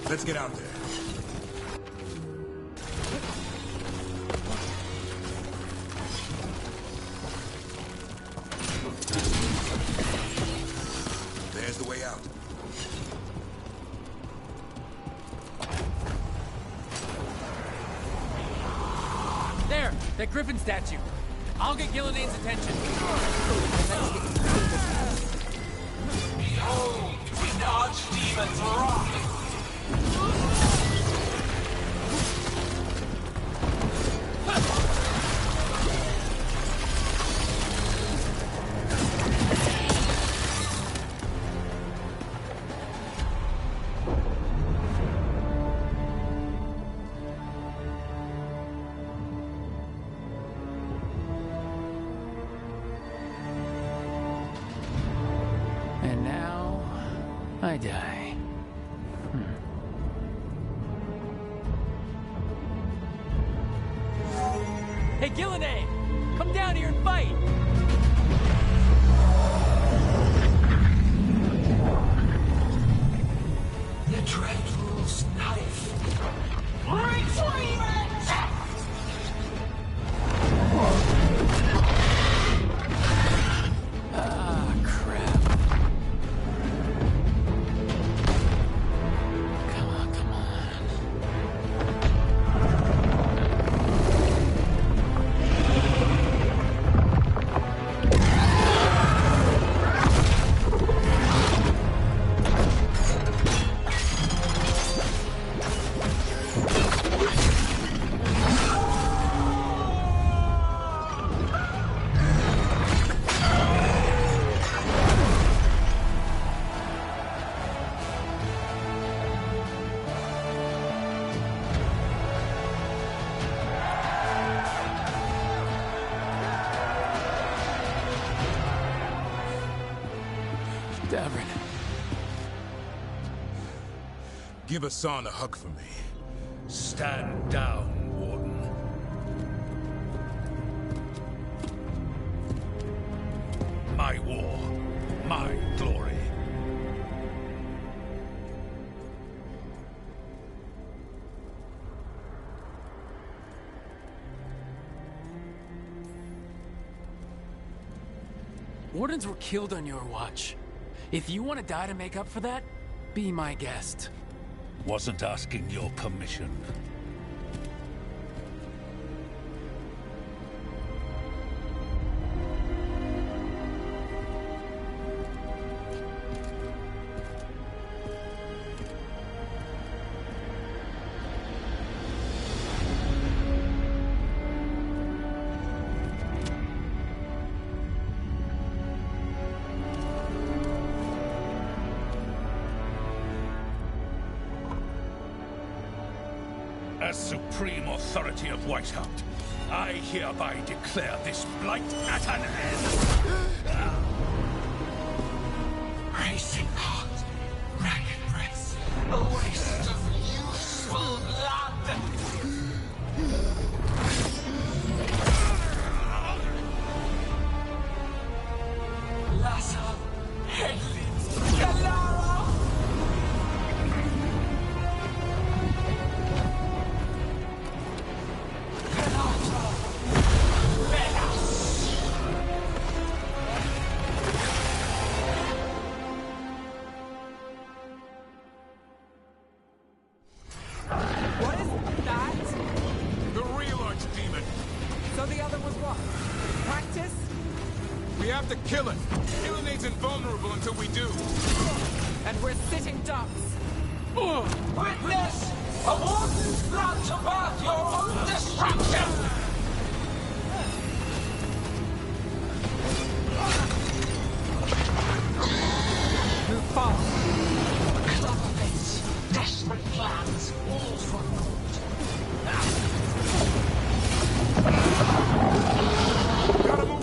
Let's get out there. There's the way out. There! That griffin statue! I'll get Gillinane's attention. Behold, the archdemon's wrath! And now, I die. Hey, Gillinane! Come down here and fight! The Dreadful's knife. Retrieve it! Ah, crap. Come on, come on. Davrin. Give Hassan a hug for me. Stand down, Warden. My war, my glory. Wardens were killed on your watch. If you want to die to make up for that, be my guest. Wasn't asking your permission. As supreme authority of Whiteheart, I hereby declare this blight at an end. Racing heart, ragged breath, a waste of useful blood. Lassa, Headley, Galara. What is that? The real archdemon. So the other was what? Practice? We have to kill it. Gillinane's invulnerable until we do. And we're sitting ducks. Witness a warden's plan to birth your own destruction! Move fast. Clever bits, desperate plans, all for naught. Gotta move.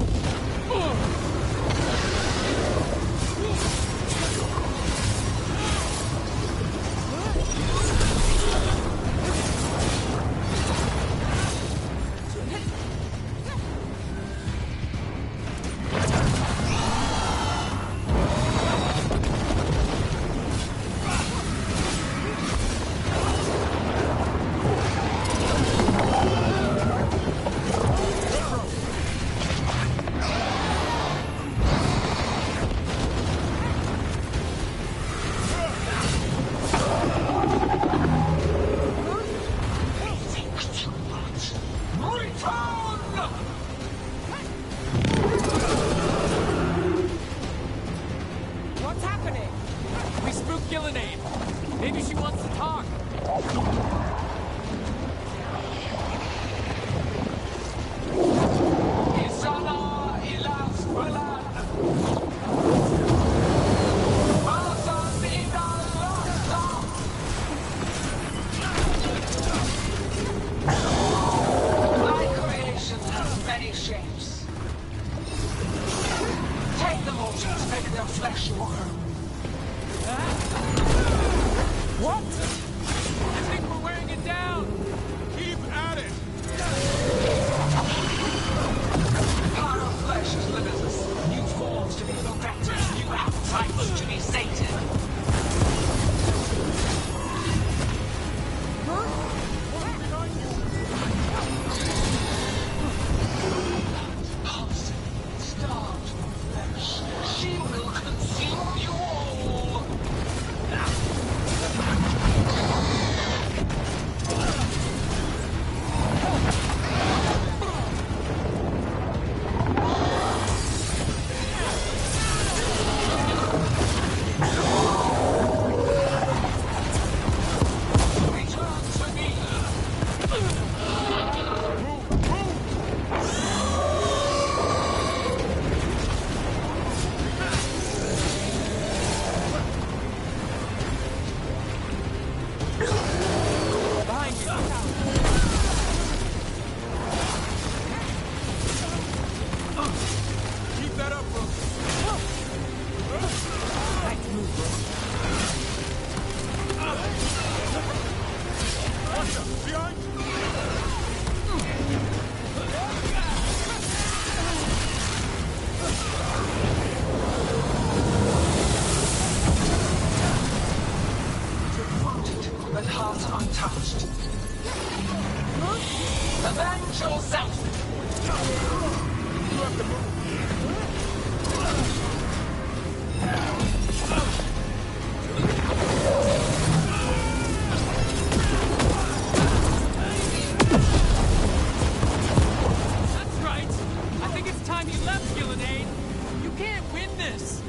soldiers make their flesh worm. What? I think we're wearing it down. Keep at it. Power of flesh is limitless. New forms to be perfected, new appetites to be sated. Pulsing, starved for flesh. She will consume you all. Keep that up, bro. Nice move, Watch out. Behind. Devoted, but heart untouched. Avenge yourself! You have to move. That's right. I think it's time you left, Gillenane. You can't win this.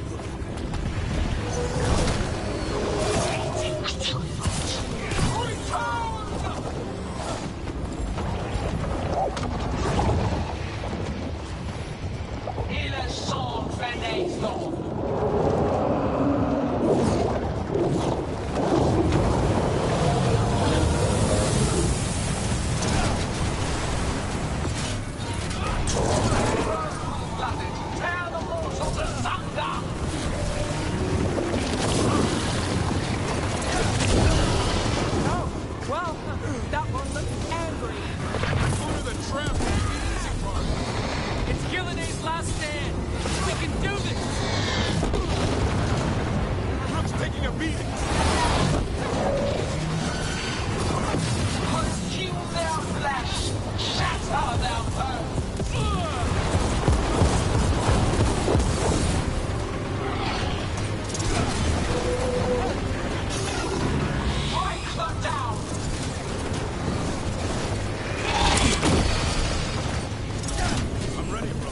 Il est sans fenêtre. Tear the mortals asunder! Oh, well, that one looks angry. Clear the trap will be the easy part. It's Gillenane's last stand. We can do this. Rook's taking a beating. Consume their flesh! Shatter their bones! Break them down! I'm ready, bro.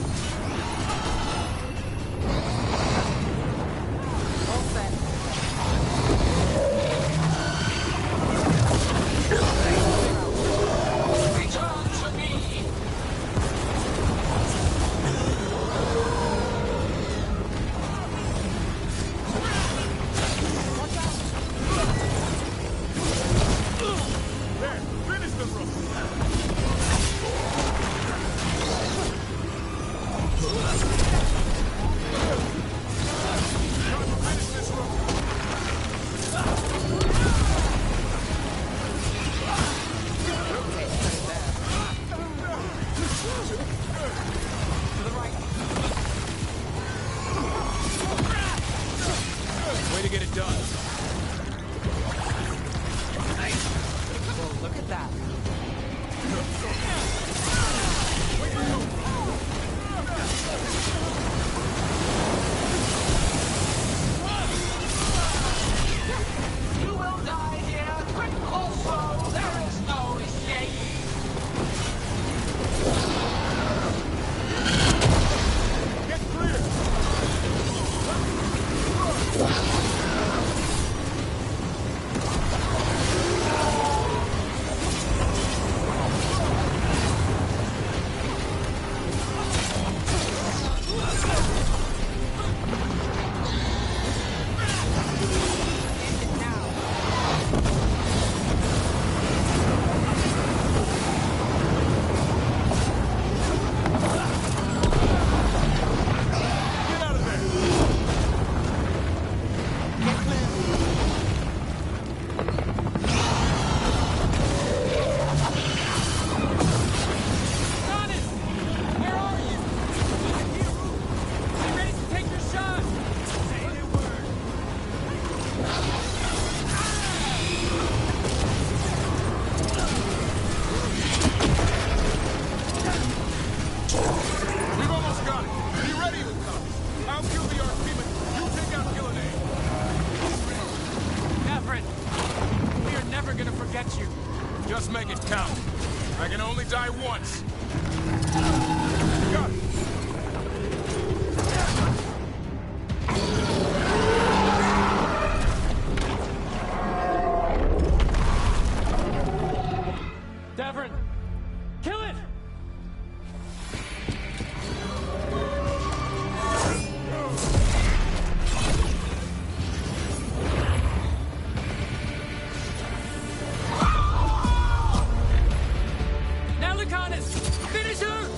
All set. Return to me! There, finish the Rook. Time to finish this Rook. Way to get it done. Well, look at that. You will die here, quick or slow, there is no escape! Get clear. guy once! Davern! Kill it! Now, Lucanus! Finish her!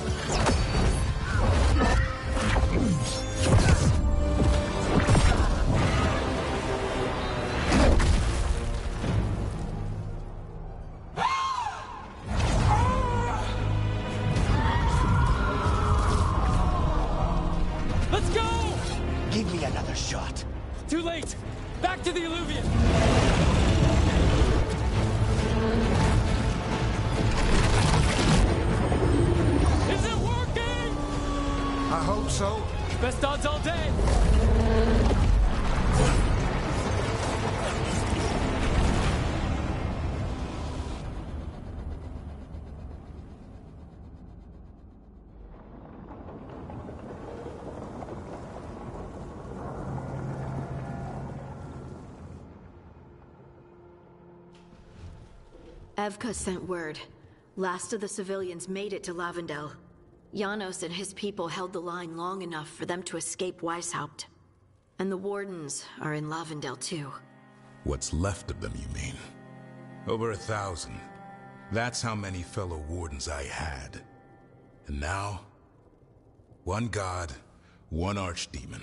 Let's go! Give me another shot. Too late! Back to the Illuvian! Is it working? I hope so. Best odds all day! Evka sent word. Last of the civilians made it to Lavendel. Janos and his people held the line long enough for them to escape Weishaupt. And the Wardens are in Lavendel too. What's left of them, you mean? Over 1,000. That's how many fellow Wardens I had. And now? One god, one archdemon.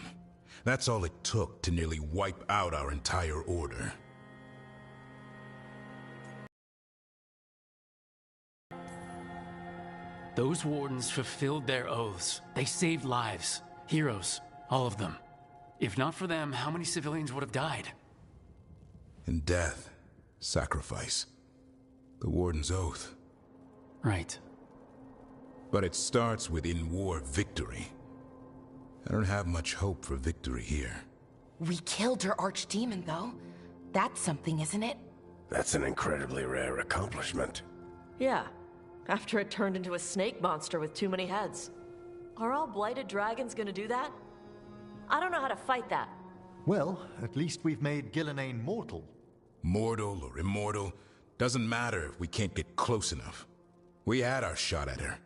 That's all it took to nearly wipe out our entire order. Those Wardens fulfilled their oaths. They saved lives. Heroes. All of them. If not for them, how many civilians would have died? In death, sacrifice. The Warden's oath. Right. But it starts with in-war victory. I don't have much hope for victory here. We killed her archdemon, though. That's something, isn't it? That's an incredibly rare accomplishment. Yeah. After it turned into a snake monster with too many heads. Are all blighted dragons gonna do that? I don't know how to fight that. Well, at least we've made Gillenane mortal. Mortal or immortal, doesn't matter if we can't get close enough. We had our shot at her,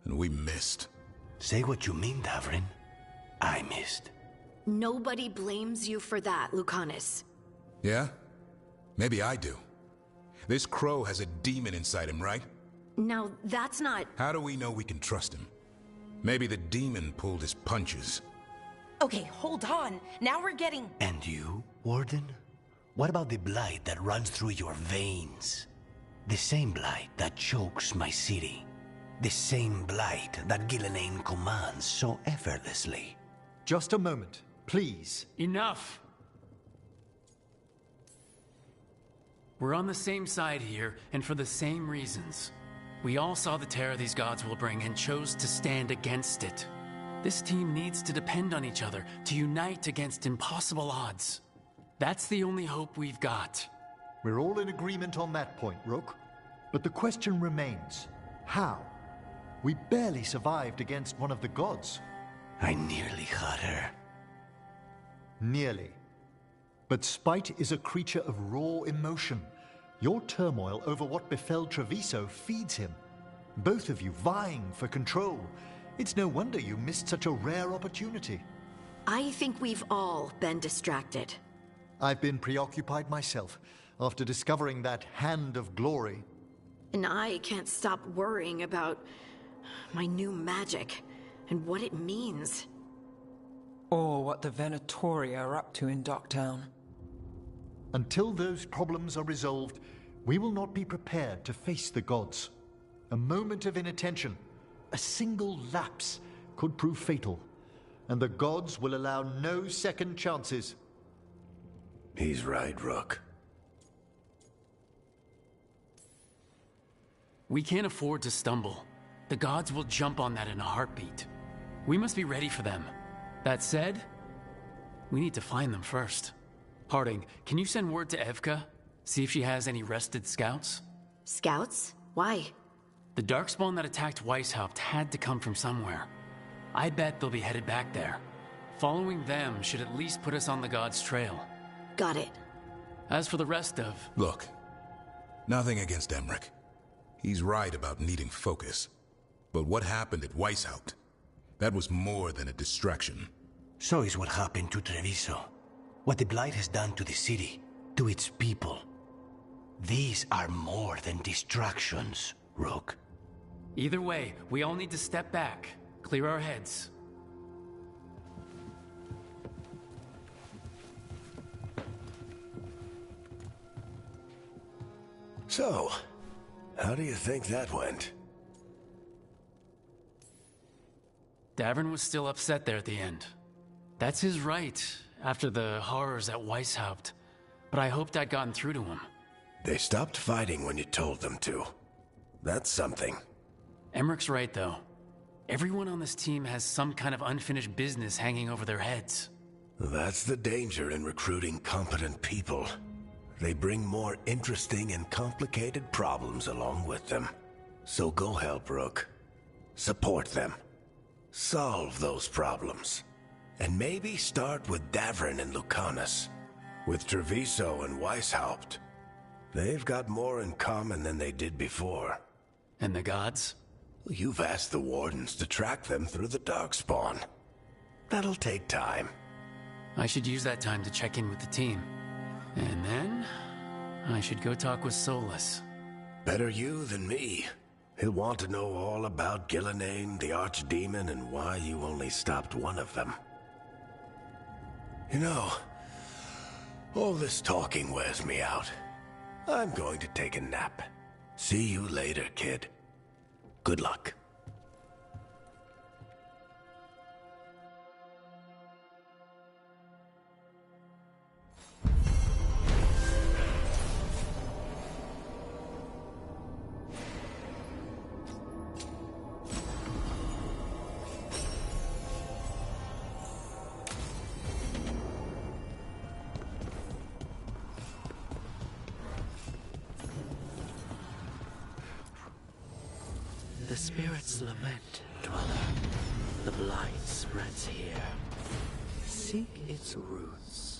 and we missed. Say what you mean, Davrin. I missed. Nobody blames you for that, Lucanus. Yeah? Maybe I do. This crow has a demon inside him, right? Now, that's not... How do we know we can trust him? Maybe the demon pulled his punches. Okay, hold on. Now we're getting... And you, Warden? What about the blight that runs through your veins? The same blight that chokes my city. The same blight that Gillenane commands so effortlessly. Just a moment, please. Enough! We're on the same side here, and for the same reasons. We all saw the terror these gods will bring and chose to stand against it. This team needs to depend on each other, to unite against impossible odds. That's the only hope we've got. We're all in agreement on that point, Rook. But the question remains, how? We barely survived against one of the gods. I nearly had her. Nearly. But spite is a creature of raw emotion. Your turmoil over what befell Treviso feeds him. Both of you vying for control. It's no wonder you missed such a rare opportunity. I think we've all been distracted. I've been preoccupied myself after discovering that Hand of Glory. And I can't stop worrying about my new magic and what it means. Or what the Venatori are up to in Docktown. Until those problems are resolved, we will not be prepared to face the gods. A moment of inattention, a single lapse, could prove fatal, and the gods will allow no second chances. He's right, Rook. We can't afford to stumble. The gods will jump on that in a heartbeat. We must be ready for them. That said, we need to find them first. Harding, can you send word to Evka? See if she has any rested scouts? Scouts? Why? The Darkspawn that attacked Weishaupt had to come from somewhere. I bet they'll be headed back there. Following them should at least put us on the God's trail. Got it. As for the rest of... Look, nothing against Emmerich. He's right about needing focus. But what happened at Weishaupt? That was more than a distraction. So is what happened to Treviso. What the Blight has done to the city, to its people. These are more than distractions, Rook. Either way, we all need to step back, clear our heads. So, how do you think that went? Davern was still upset there at the end. That's his right, after the horrors at Weishaupt. But I hoped I'd gotten through to him. They stopped fighting when you told them to. That's something. Emmerich's right, though. Everyone on this team has some kind of unfinished business hanging over their heads. That's the danger in recruiting competent people. They bring more interesting and complicated problems along with them. So go help, Rook. Support them. Solve those problems. And maybe start with Davern and Lucanus. With Treviso and Weishaupt. They've got more in common than they did before. And the gods? You've asked the Wardens to track them through the Darkspawn. That'll take time. I should use that time to check in with the team. And then, I should go talk with Solus. Better you than me. He'll want to know all about Gillenane, the Archdemon, and why you only stopped one of them. You know, all this talking wears me out. I'm going to take a nap. See you later, kid. Good luck. The spirits lament, dweller. The blight spreads here. Seek its roots.